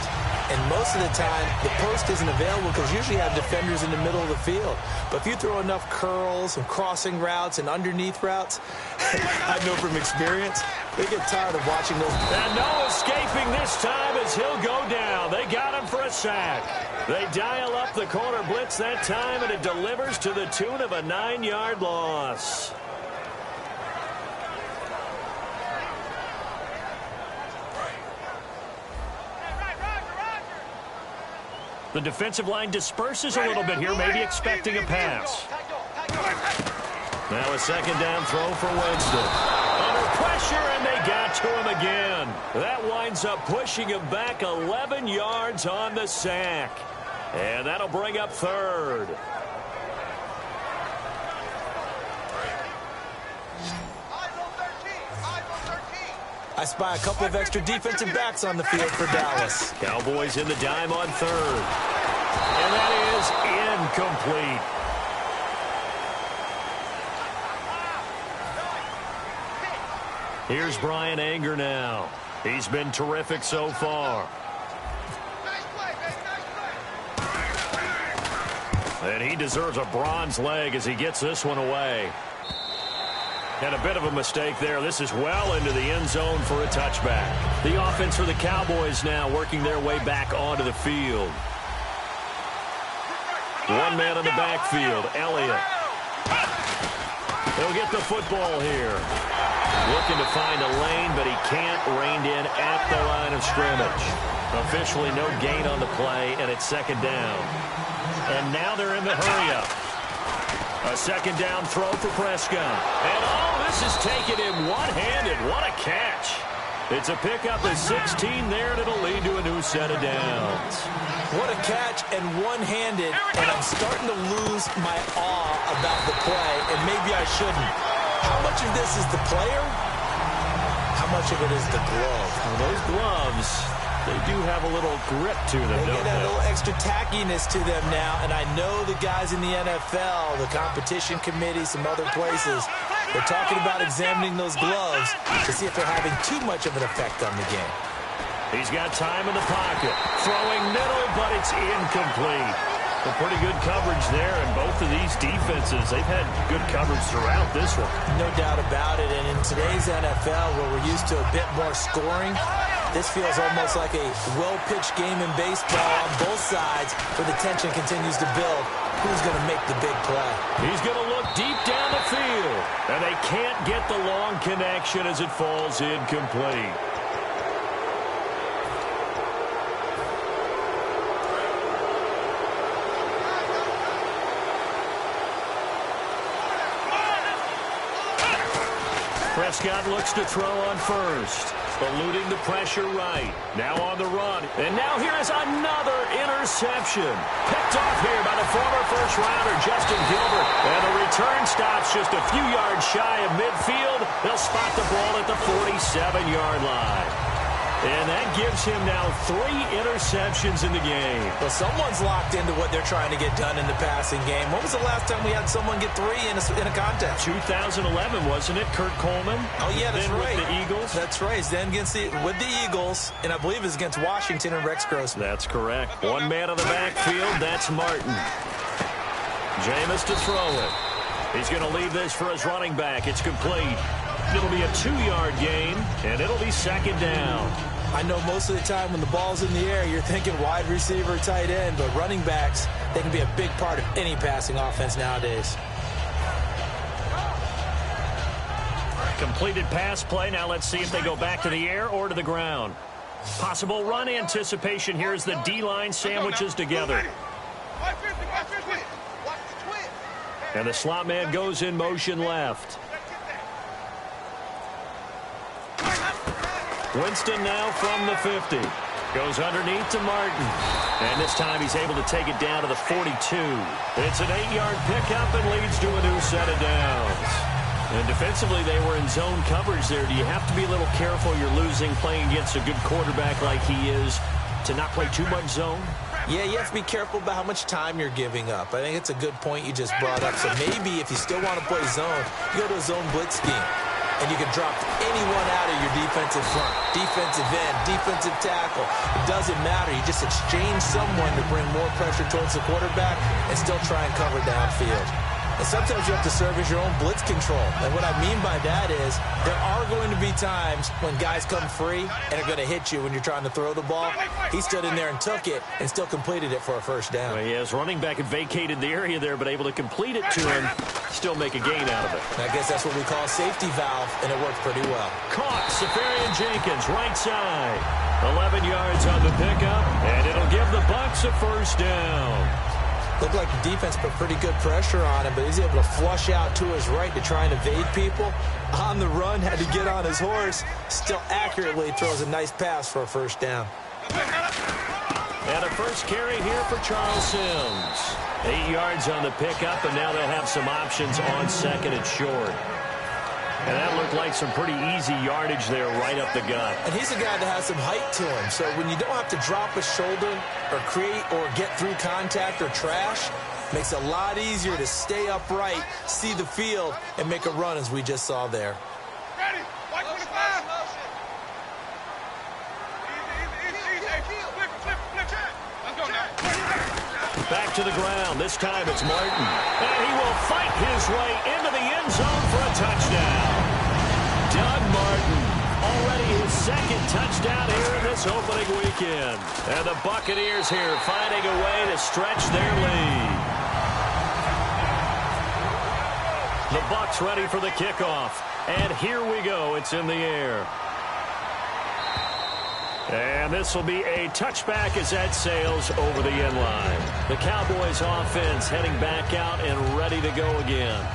And most of the time, the post isn't available because you usually have defenders in the middle of the field. But if you throw enough curls and crossing routes and underneath routes, I know from experience, they get tired of watching those. And no escaping this time as he'll go down. They got him for a sack. They dial up the corner blitz that time, and it delivers to the tune of a 9-yard loss. The defensive line disperses a little bit here, maybe expecting a pass. Now a second down throw for Winston. Under pressure, and they got to him again. That winds up pushing him back 11 yards on the sack. And that'll bring up third. I spy a couple of extra defensive backs on the field for Dallas. Cowboys in the dime on third. And that is incomplete. Here's Brian Anger now. He's been terrific so far. And he deserves a bronze leg as he gets this one away. And a bit of a mistake there. This is well into the end zone for a touchback. The offense for the Cowboys now working their way back onto the field. One man in the backfield, Elliott. He'll get the football here. Looking to find a lane, but he can't. Reined in at the line of scrimmage. Officially no gain on the play, and it's second down. And now they're in the hurry-up. A second down throw for Prescott. And, this is taken in one-handed. What a catch. It's a pickup of 16 there, and it'll lead to a new set of downs. What a catch and one-handed, and I'm starting to lose my awe about the play, and maybe I shouldn't. How much of this is the player? How much of it is the glove? Well, those gloves, they do have a little grip to them, they don't get a they? little extra tackiness to them now, and I know the guys in the NFL, the competition committee, some other places, they're talking about examining those gloves to see if they're having too much of an effect on the game. He's got time in the pocket. Throwing middle, but it's incomplete. Some pretty good coverage there, and both of these defenses, they've had good coverage throughout this one. No doubt about it, and in today's NFL, where we're used to a bit more scoring, this feels almost like a well-pitched game in baseball on both sides, where the tension continues to build. Who's going to make the big play? He's going to look deep down the field, and they can't get the long connection as it falls incomplete. Prescott looks to throw on first, eluding the pressure right. Now on the run, and now here is another interception. Picked off here by the former first-rounder, Justin Gilbert. And the return stops just a few yards shy of midfield. They'll spot the ball at the 47-yard line. And that gives him now 3 interceptions in the game. Well, someone's locked into what they're trying to get done in the passing game. When was the last time we had someone get 3 in a contest? 2011, wasn't it? Kurt Coleman? Oh, yeah, that's then right. With the Eagles? That's right. Then with the Eagles, and I believe it's against Washington and Rex Grossman. That's correct. One man on the backfield, that's Martin. Jameis to throw it. He's going to leave this for his running back. It's complete. It'll be a 2-yard gain, and it'll be second down. I know most of the time when the ball's in the air, you're thinking wide receiver, tight end, but running backs, they can be a big part of any passing offense nowadays. Completed pass play. Now let's see if they go back to the air or to the ground. Possible run anticipation here as the D-line sandwiches together. And the slot man goes in motion left. Winston now from the 50. Goes underneath to Martin. And this time he's able to take it down to the 42. It's an 8-yard pickup and leads to a new set of downs. And defensively, they were in zone coverage there. Do you have to be a little careful? You're losing playing against a good quarterback like he is to not play too much zone? Yeah, you have to be careful about how much time you're giving up. I think it's a good point you just brought up. So maybe if you still want to play zone, you go to a zone blitz scheme. And you can drop anyone out of your defensive front, defensive end, defensive tackle. It doesn't matter. You just exchange someone to bring more pressure towards the quarterback and still try and cover downfield. And sometimes you have to serve as your own blitz control. And what I mean by that is there are going to be times when guys come free and are going to hit you when you're trying to throw the ball. He stood in there and took it and still completed it for a first down. Well, yes, running back had vacated the area there, but able to complete it to him, still make a gain out of it. And I guess that's what we call a safety valve, and it worked pretty well. Caught, Safarian Jenkins, right side. 11 yards on the pickup, and it'll give the Bucs a first down. Looked like the defense put pretty good pressure on him, but he's able to flush out to his right to try and evade people. On the run, had to get on his horse. Still accurately throws a nice pass for a first down. And a first carry here for Charles Sims. 8 yards on the pickup, and now they'll have some options on second and short. And that looked like some pretty easy yardage there right up the gut. And he's a guy that has some height to him. So when you don't have to drop a shoulder or create or get through contact or trash, makes it a lot easier to stay upright, see the field, and make a run as we just saw there. Ready? White 25. Let's go now. Back to the ground. This time it's Martin. And he will fight his way into the end zone for a touchdown. Doug Martin, already his second touchdown here in this opening weekend. And the Buccaneers here finding a way to stretch their lead. The Bucs ready for the kickoff. And here we go. It's in the air. And this will be a touchback as that sails over the end line. The Cowboys offense heading back out and ready to go again.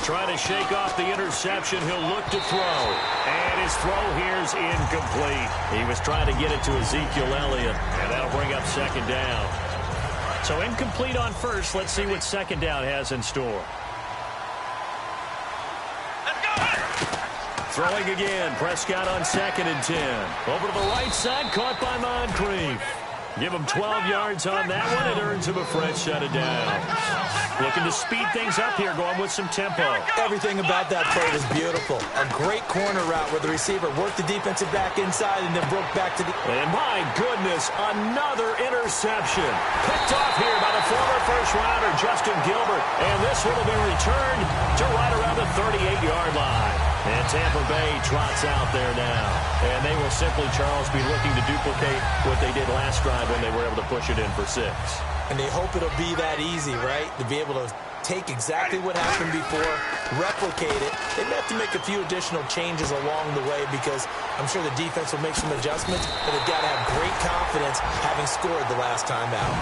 Trying to shake off the interception. He'll look to throw. And his throw here is incomplete. He was trying to get it to Ezekiel Elliott. And that'll bring up second down. So incomplete on first. Let's see what second down has in store. Throwing again. Prescott on 2nd and 10. Over to the right side. Caught by Moncrief. Give him 12 yards on that one. It earns him a fresh set of downs. Looking to speed things up here, going with some tempo. Everything about that play was beautiful. A great corner route where the receiver worked the defensive back inside and then broke back to the... And my goodness, another interception. Picked off here by the former first-rounder, Justin Gilbert. And this one will be returned to right around the 38-yard line. And Tampa Bay trots out there now. And they will simply, Charles, be looking to duplicate what they did last drive when they were able to push it in for 6. And they hope it'll be that easy, right? To be able to take exactly what happened before, replicate it. They may have to make a few additional changes along the way because I'm sure the defense will make some adjustments, but they've got to have great confidence having scored the last time out.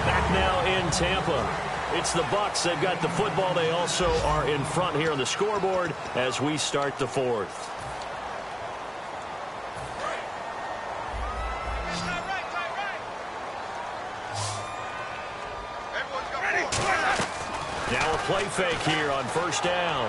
Back now in Tampa. It's the Bucs. They've got the football. They also are in front here on the scoreboard as we start the 4th. Now a play fake here on first down.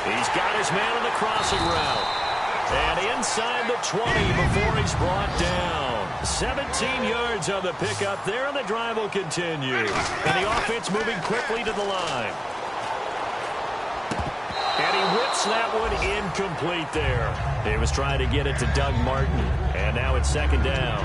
He's got his man on the crossing route. And inside the 20 before he's brought down. 17 yards on the pickup there, and the drive will continue. And the offense moving quickly to the line. And he whips that one incomplete there. He was trying to get it to Doug Martin. And now it's second down.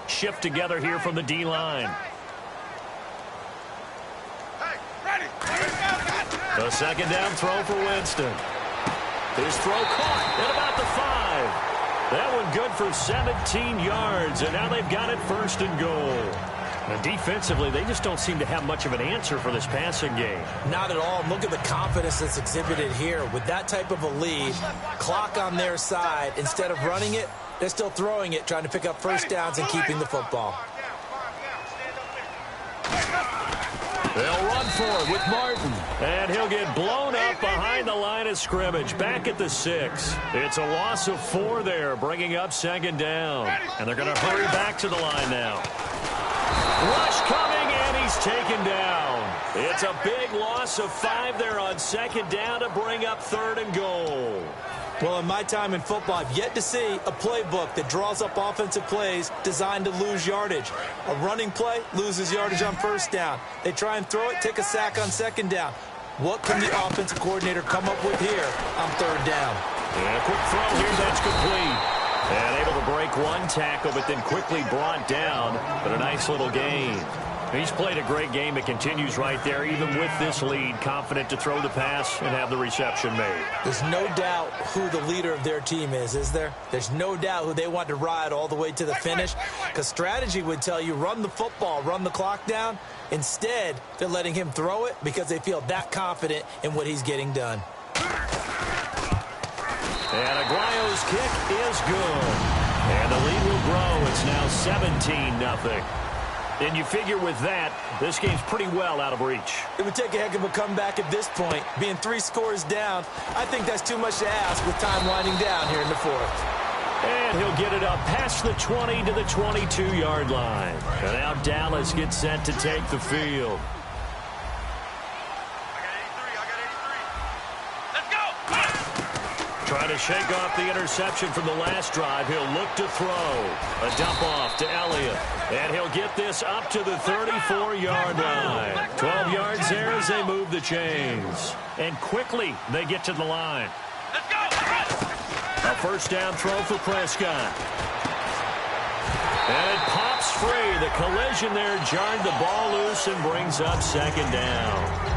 Shift together here from the D-line. A second down throw for Winston. His throw caught at about the 5. That one good for 17 yards, and now they've got it 1st and goal. And defensively, they just don't seem to have much of an answer for this passing game. Not at all. Look at the confidence that's exhibited here. With that type of a lead, clock on their side, instead of running it, they're still throwing it, trying to pick up first downs and keeping the football. They'll run for it with Martin. And he'll get blown up behind the line of scrimmage. Back at the 6. It's a loss of 4 there, bringing up second down. And they're going to hurry back to the line now. Rush coming, and he's taken down. It's a big loss of 5 there on second down to bring up 3rd and goal. Well, in my time in football, I've yet to see a playbook that draws up offensive plays designed to lose yardage. A running play loses yardage on first down. They try and throw it, take a sack on second down. What can the offensive coordinator come up with here on 3rd down? And a quick throw here, that's complete. And able to break one tackle, but then quickly brought down. But a nice little gain. He's played a great game. It continues right there, even with this lead, confident to throw the pass and have the reception made. There's no doubt who the leader of their team is there? There's no doubt who they want to ride all the way to the finish, because strategy would tell you run the football, run the clock down. Instead, they're letting him throw it because they feel that confident in what he's getting done. And Aguayo's kick is good. And the lead will grow. It's now 17-0. And you figure with that, this game's pretty well out of reach. It would take a heck of a comeback at this point. Being 3 scores down, I think that's too much to ask with time winding down here in the 4th. And he'll get it up past the 20 to the 22-yard line. And now Dallas gets set to take the field. Trying to shake off the interception from the last drive. He'll look to throw. A dump off to Elliott. And he'll get this up to the 34-yard line. 12 yards there as they move the chains. And quickly they get to the line. A first down throw for Prescott. And it pops free. The collision there jarred the ball loose and brings up second down.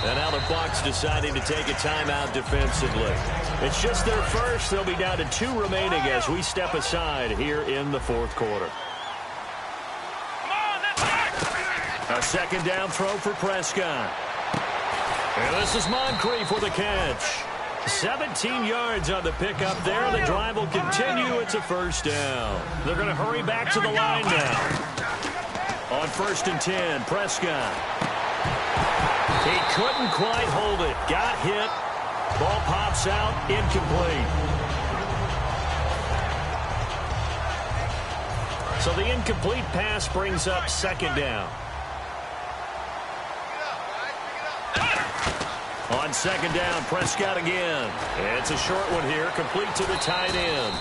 And now the Bucs deciding to take a timeout defensively. It's just their first. They'll be down to 2 remaining as we step aside here in the fourth quarter. A second down throw for Prescott. And this is Moncrief with a catch. 17 yards on the pickup there. The drive will continue. It's a first down. They're going to hurry back to the line now. On 1st and 10, Prescott. He couldn't quite hold it. Got hit. Ball pops out. Incomplete. So the incomplete pass brings up second down. On second down, Prescott again. It's a short one here, complete to the tight end.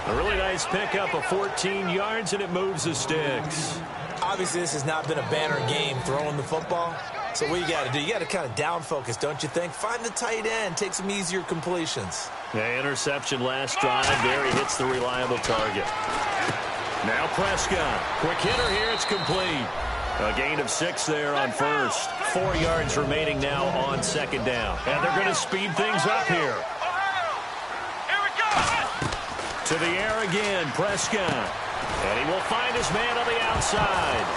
A really nice pickup of 14 yards, and it moves the sticks. Obviously, this has not been a banner game throwing the football. So what you got to do, you got to kind of down focus, don't you think? Find the tight end, take some easier completions. Yeah, interception last drive. There he hits the reliable target. Now Prescott. Quick hitter here, it's complete. A gain of 6 there on first. 4 yards remaining now on second down. And they're going to speed things up here. To the air again, Prescott. And he will find his man on the outside.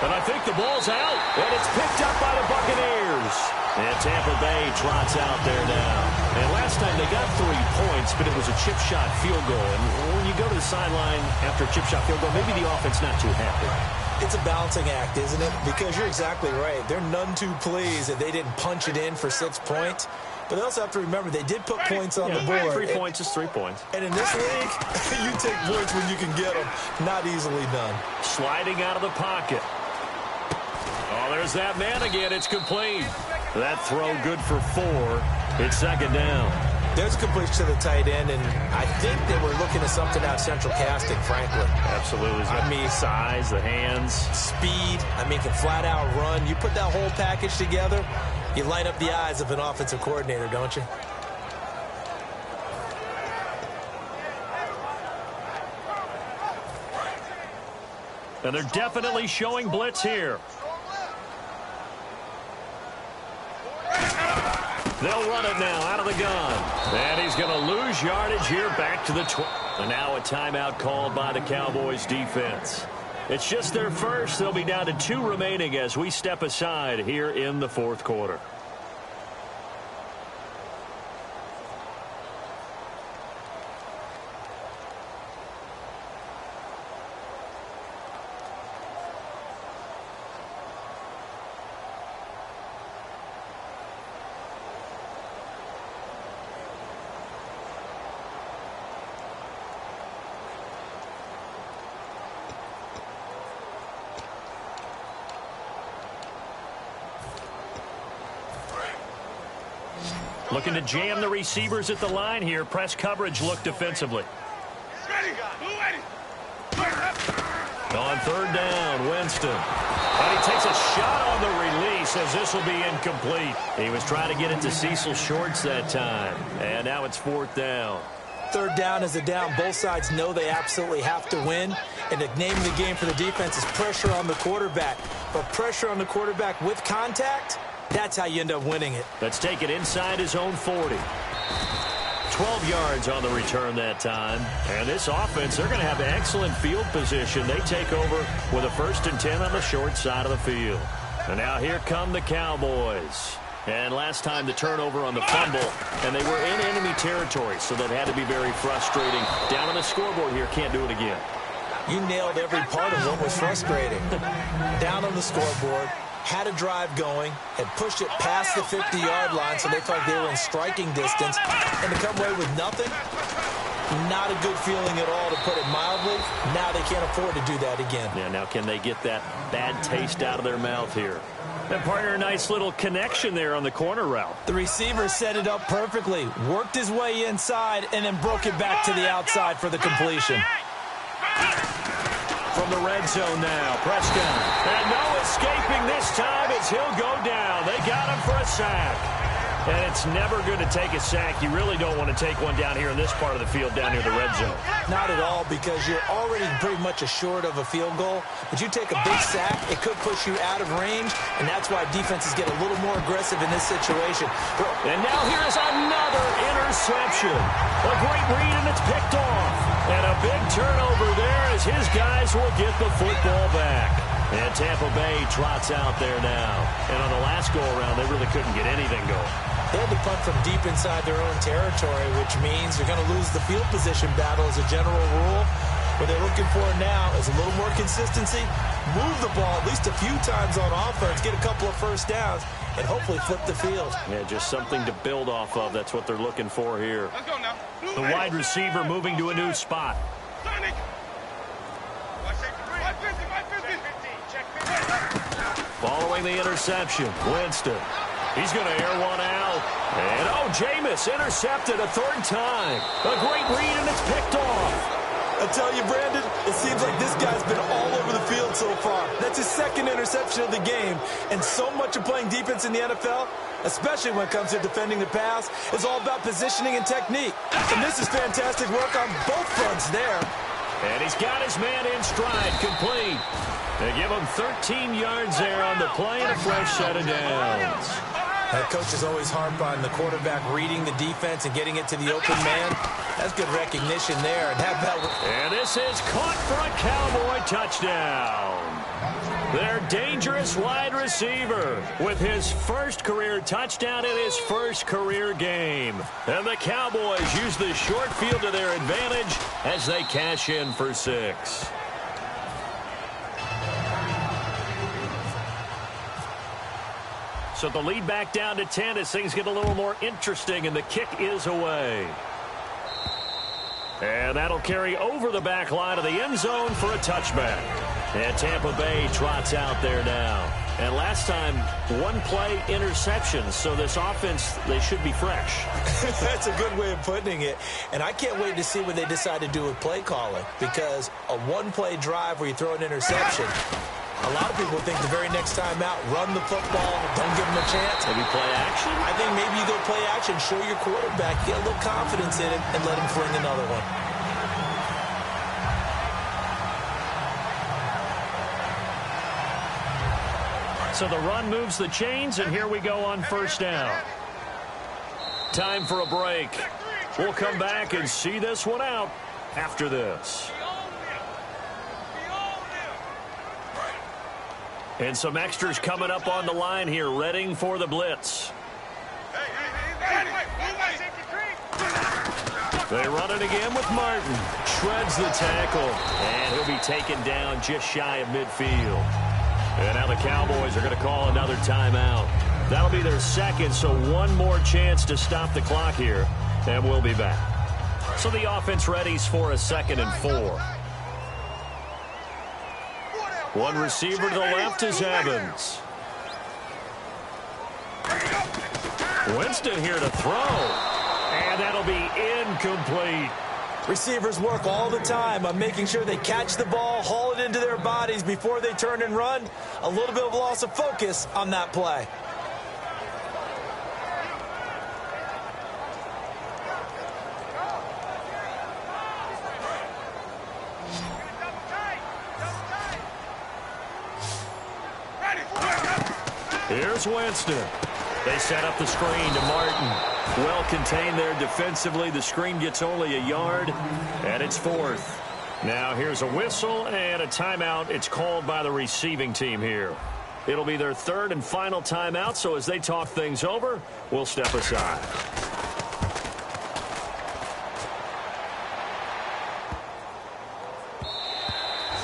And I think the ball's out. And it's picked up by the Buccaneers. And Tampa Bay trots out there now. And last time they got 3 points, but it was a chip shot field goal. And when you go to the sideline after a chip shot field goal, maybe the offense not too happy. It's a balancing act, isn't it? Because you're exactly right. They're none too pleased that they didn't punch it in for 6 points. But they also have to remember they did put points on the board. 3 points is 3 points. And in this league, you take points when you can get them. Not easily done. Sliding out of the pocket. Oh, there's that man again. It's complete. That throw good for 4. It's second down. There's completion to the tight end, and I think they were looking at something out central casting, frankly. Absolutely. I mean, size, the hands. Speed. I mean, can flat out run. You put that whole package together, you light up the eyes of an offensive coordinator, don't you? And they're definitely showing blitz here. They'll run it now out of the gun. And he's going to lose yardage here back to the 12. And now a timeout called by the Cowboys defense. It's just their first. They'll be down to 2 remaining as we step aside here in the fourth quarter. Looking to jam the receivers at the line here. Press coverage look defensively. On third down, Winston. And he takes a shot on the release as this will be incomplete. He was trying to get it to Cecil Shorts that time. And now it's 4th down. Third down is a down. Both sides know they absolutely have to win. And the name of the game for the defense is pressure on the quarterback. But pressure on the quarterback with contact, that's how you end up winning it. Let's take it inside his own 40. 12 yards on the return that time. And this offense, they're going to have excellent field position. They take over with a 1st and 10 on the short side of the field. And now here come the Cowboys. And last time the turnover on the fumble, and they were in enemy territory, so that had to be very frustrating. Down on the scoreboard here, can't do it again. You nailed every part of what was frustrating. Down on the scoreboard, had a drive going, had pushed it past the 50-yard line, so they felt like they were in striking distance, and to come away with nothing, not a good feeling at all, to put it mildly. Now they can't afford to do that again. Yeah, now can they get that bad taste out of their mouth here? And partner, a nice little connection there on the corner route. The receiver set it up perfectly, worked his way inside, and then broke it back to the outside for the completion. From the red zone now, Prescott. And no escaping this time as he'll go down. They got him for a sack. And it's never good to take a sack. You really don't want to take one down here in this part of the field, down near the red zone. Not at all, because you're already pretty much assured of a field goal. But you take a big sack, it could push you out of range, and that's why defenses get a little more aggressive in this situation. And now here's another interception. A great read, and it's picked off. And a big turnover there as his guys will get the football back. And Tampa Bay trots out there now. And on the last go-around, they really couldn't get anything going. They had to punt from deep inside their own territory, which means you're going to lose the field position battle as a general rule. What they're looking for now is a little more consistency, move the ball at least a few times on offense, get a couple of first downs, and hopefully flip the field. Yeah, just something to build off of. That's what they're looking for here. Let's go now. The wide receiver moving to a new spot. Sonic. Following the interception, Winston. He's going to air one out. And, oh, Jameis intercepted a third time. A great read, and it's picked off. I tell you, Brandon, it seems like this guy's been all over the field so far. That's his second interception of the game. And so much of playing defense in the NFL, especially when it comes to defending the pass, is all about positioning and technique. And this is fantastic work on both fronts there. And he's got his man in stride, complete. They give him 13 yards there on the play and a fresh set of downs. That coach is always harp on the quarterback reading the defense and getting it to the open man. That's good recognition there. And this is caught for a Cowboy touchdown. Their dangerous wide receiver with his first career touchdown in his first career game. And the Cowboys use the short field to their advantage as they cash in for 6. So the lead back down to 10 as things get a little more interesting, and the kick is away. And that'll carry over the back line of the end zone for a touchback. And Tampa Bay trots out there now. And last time, one-play interceptions, so this offense, they should be fresh. That's a good way of putting it. And I can't wait to see what they decide to do with play calling, because a one-play drive where you throw an interception, a lot of people think the very next time out, run the football, don't give them a chance. Maybe play action? I think maybe you go play action, show your quarterback, get a little confidence in it, and let him fling another one. So the run moves the chains, and here we go on first down. Time for a break. We'll come back and see this one out after this. And some extras coming up on the line here, readying for the blitz. They run it again with Martin. Shreds the tackle, and he'll be taken down just shy of midfield. And now the Cowboys are going to call another timeout. That'll be their second, so one more chance to stop the clock here, and we'll be back. So the offense readies for a 2nd and 4. One receiver to the left is Evans. Winston here to throw. And that'll be incomplete. Receivers work all the time on making sure they catch the ball, haul it into their bodies before they turn and run. A little bit of loss of focus on that play. Here's Winston. They set up the screen to Martin. Well contained there defensively. The screen gets only a yard, and it's 4th. Now here's a whistle and a timeout. It's called by the receiving team here. It'll be their 3rd and final timeout, so as they talk things over, we'll step aside.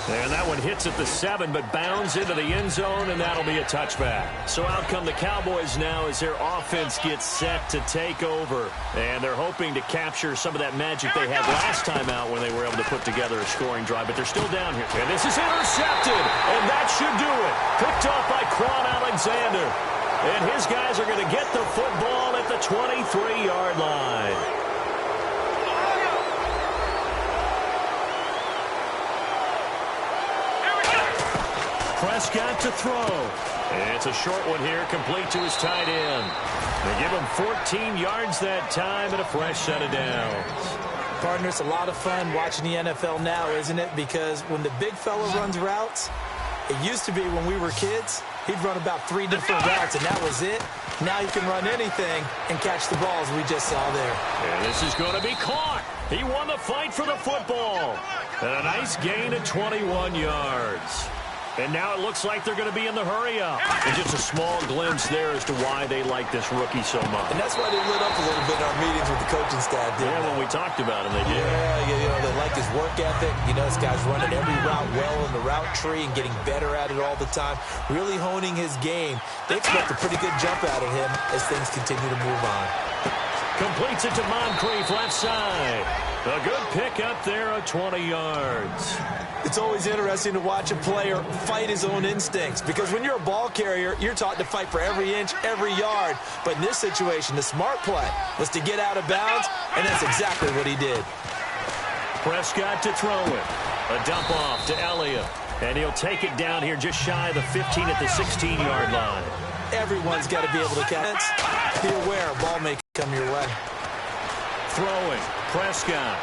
And that one hits at the 7, but bounds into the end zone, and that'll be a touchback. So out come the Cowboys now as their offense gets set to take over. And they're hoping to capture some of that magic they had last time out when they were able to put together a scoring drive. But they're still down here. And this is intercepted, and that should do it. Picked off by Quan Alexander. And his guys are going to get the football at the 23-yard line. Prescott to throw. It's a short one here, complete to his tight end. They give him 14 yards that time and a fresh set of downs. Partner, it's a lot of fun watching the NFL now, isn't it? Because when the big fella runs routes, it used to be when we were kids, he'd run about 3 different routes, and that was it. Now he can run anything and catch the balls we just saw there. And this is going to be caught. He won the fight for the football. And a nice gain of 21 yards. And now it looks like they're going to be in the hurry-up. And just a small glimpse there as to why they like this rookie so much. And that's why they lit up a little bit in our meetings with the coaching staff, didn't they? When we talked about him, they did. Yeah, they like his work ethic. This guy's running every route well in the route tree and getting better at it all the time, really honing his game. They expect a pretty good jump out of him as things continue to move on. Completes it to Moncrief, left side. A good pick up there of 20 yards. It's always interesting to watch a player fight his own instincts, because when you're a ball carrier, you're taught to fight for every inch, every yard. But in this situation, the smart play was to get out of bounds, and that's exactly what he did. Prescott to throw it. A dump off to Elliott. And he'll take it down here just shy of the 15 at the 16-yard line. Everyone's got to be able to catch. Be aware, ball may come your way. Throwing, Prescott.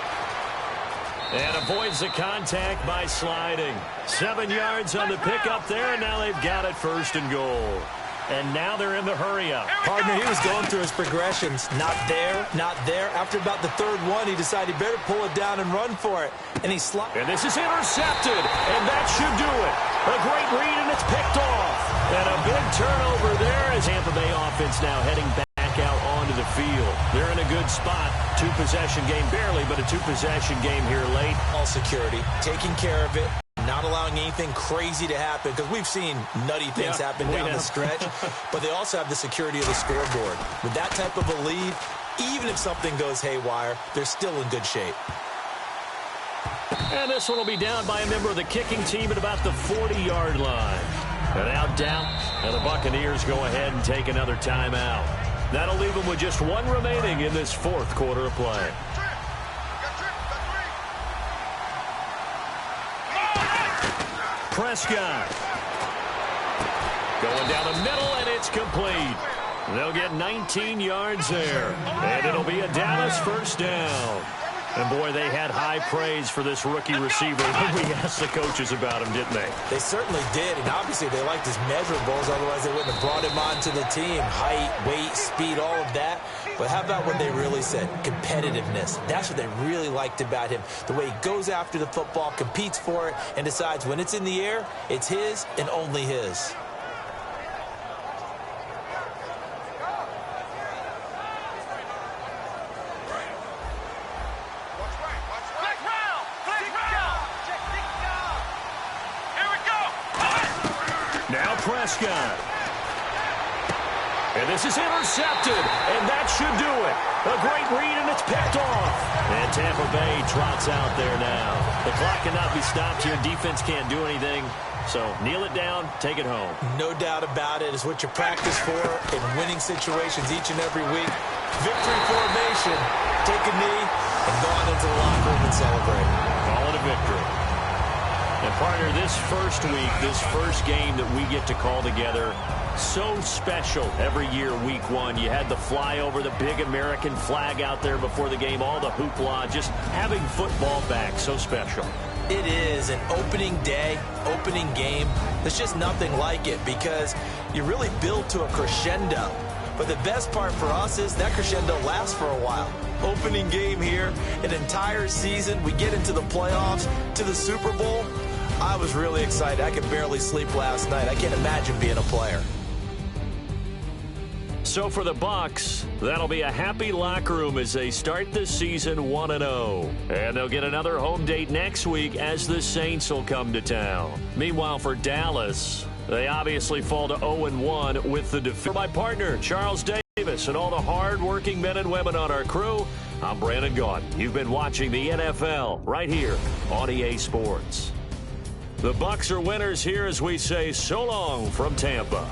And avoids the contact by sliding. 7 yards on the pickup there, and now they've got it 1st and goal. And now they're in the hurry-up. Partner, he was going through his progressions. Not there, not there. After about the 3rd one, he decided he better pull it down and run for it. And he And this is intercepted, and that should do it. A great read, and it's picked off. And a big turnover there as Tampa Bay offense now heading back out onto the field. They're in a good spot. 2-possession game, barely, but a 2-possession game here late. All security, taking care of it. Not allowing anything crazy to happen, because we've seen nutty things happen down the stretch. But they also have the security of the scoreboard. With that type of a lead, even if something goes haywire, they're still in good shape. And this one will be down by a member of the kicking team at about the 40-yard line. And out down, and the Buccaneers go ahead and take another timeout. That'll leave them with just 1 remaining in this 4th quarter of play. Prescott. Going down the middle, and it's complete. They'll get 19 yards there. And it'll be a Dallas 1st down. And, boy, they had high praise for this rookie receiver when we asked the coaches about him, didn't they? They certainly did, and obviously they liked his measurables. Otherwise, they wouldn't have brought him onto the team. Height, weight, speed, all of that. But how about what they really said? Competitiveness. That's what they really liked about him. The way he goes after the football, competes for it, and decides when it's in the air, it's his and only his. Prescott. And this is intercepted, and that should do it. A great read, and it's picked off. And Tampa Bay trots out there now. The clock cannot be stopped here. Defense can't do anything. So kneel it down, take it home. No doubt about it. It's what you practice for in winning situations each and every week. Victory formation. Take a knee and go on into the locker room and celebrate. Call it a victory. And, partner, this first week, this first game that we get to call together, so special every year, week 1. You had the flyover, the big American flag out there before the game, all the hoopla, just having football back, so special. It is an opening day, opening game. There's just nothing like it because you really build to a crescendo. But the best part for us is that crescendo lasts for a while. Opening game here, an entire season. We get into the playoffs, to the Super Bowl. I was really excited. I could barely sleep last night. I can't imagine being a player. So for the Bucs, that'll be a happy locker room as they start the season 1-0. And they'll get another home date next week as the Saints will come to town. Meanwhile, for Dallas, they obviously fall to 0-1 with the defeat. For my partner, Charles Davis, and all the hard-working men and women on our crew, I'm Brandon Gaudin. You've been watching the NFL right here on EA Sports. The Bucs are winners here as we say so long from Tampa.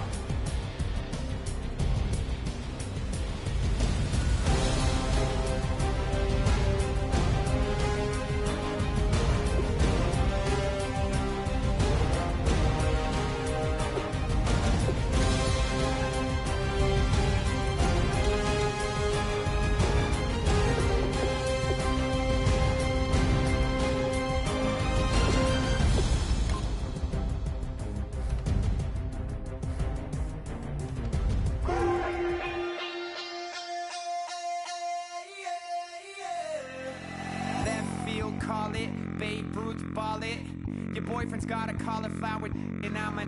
Call it, Babe Ruth ball it. Your boyfriend's got a cauliflower and I'm a...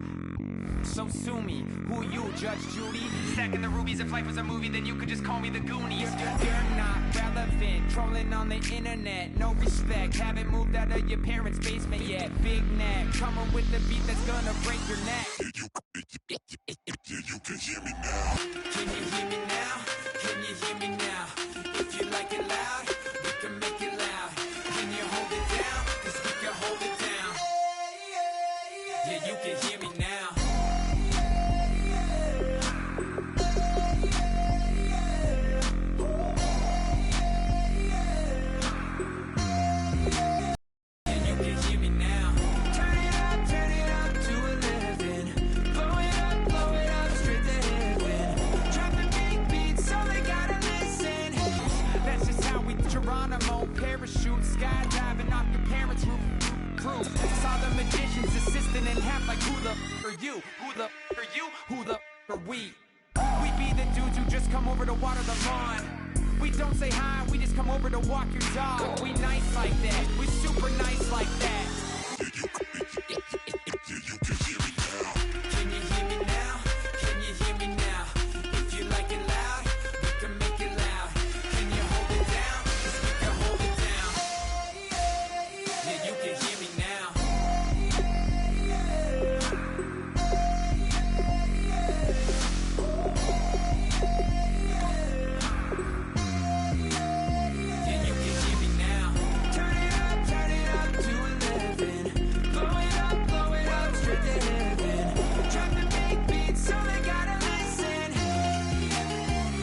So sue me, who you, Judge Judy? Stacking the rubies, if life was a movie, then you could just call me the Goonies. You're not relevant, trolling on the internet, no respect. Haven't moved out of your parents' basement yet. Big neck, coming with the beat that's gonna break your neck. You can hear me now. Can you hear me now? Can you hear me now? If you like it loud, we can make it loud. Can you hold it down? 'Cause we can hold it down. Yeah, you can hear me now. Yeah, you can hear me now. Turn it up to 11. Blow it up straight to heaven. Drop the big beats so they gotta listen. That's just how we Geronimo parachute skydiving off your parents' roof. Saw the magician's assistant in half like who the are you? Who the are you? Who the are we? We be the dudes who just come over to water the lawn. We don't say hi, we just come over to walk your dog. We nice like that, we super nice like that. Can you hear me now? Can you hear me now? If you like it loud, we can make it loud. Can you hold it down? 'Cause we can hold it down. Yeah, you can hear me now. Yeah, you can hear me now. Turn it up to 11. Blow it up straight to heaven. Drop the big beats so they gotta listen.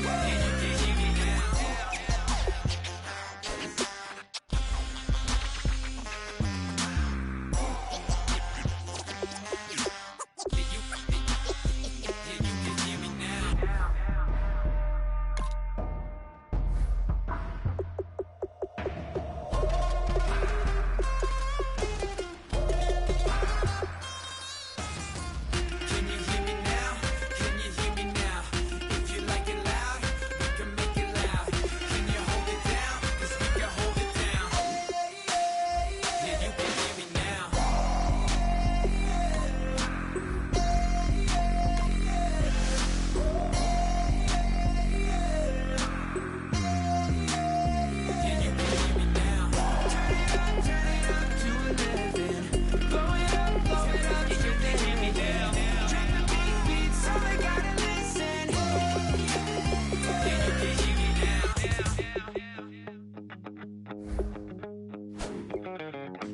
Yeah, you can hear me now. Yeah, you can hear me now. Can you hear me now? Can you hear me now? If you like it loud, we can make it loud. Can you hold it down? 'Cause we can hold it down. Yeah, you can hear me now. Yeah, you can hear me now. Turn it up to 11. Blow it up straight to hear me now. Drop the big beats so they gotta listen. Yeah, you can hear me now.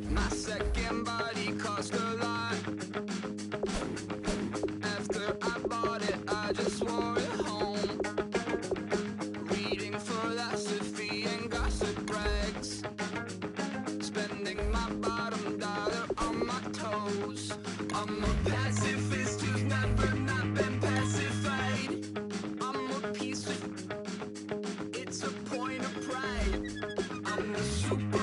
My second body cost a lot. After I bought it, I just wore it home. Reading philosophy and gossip rags. Spending my bottom dollar on my toes. I'm a pacifist who's never not been pacified. I'm a piece of... It's a point of pride. I'm a super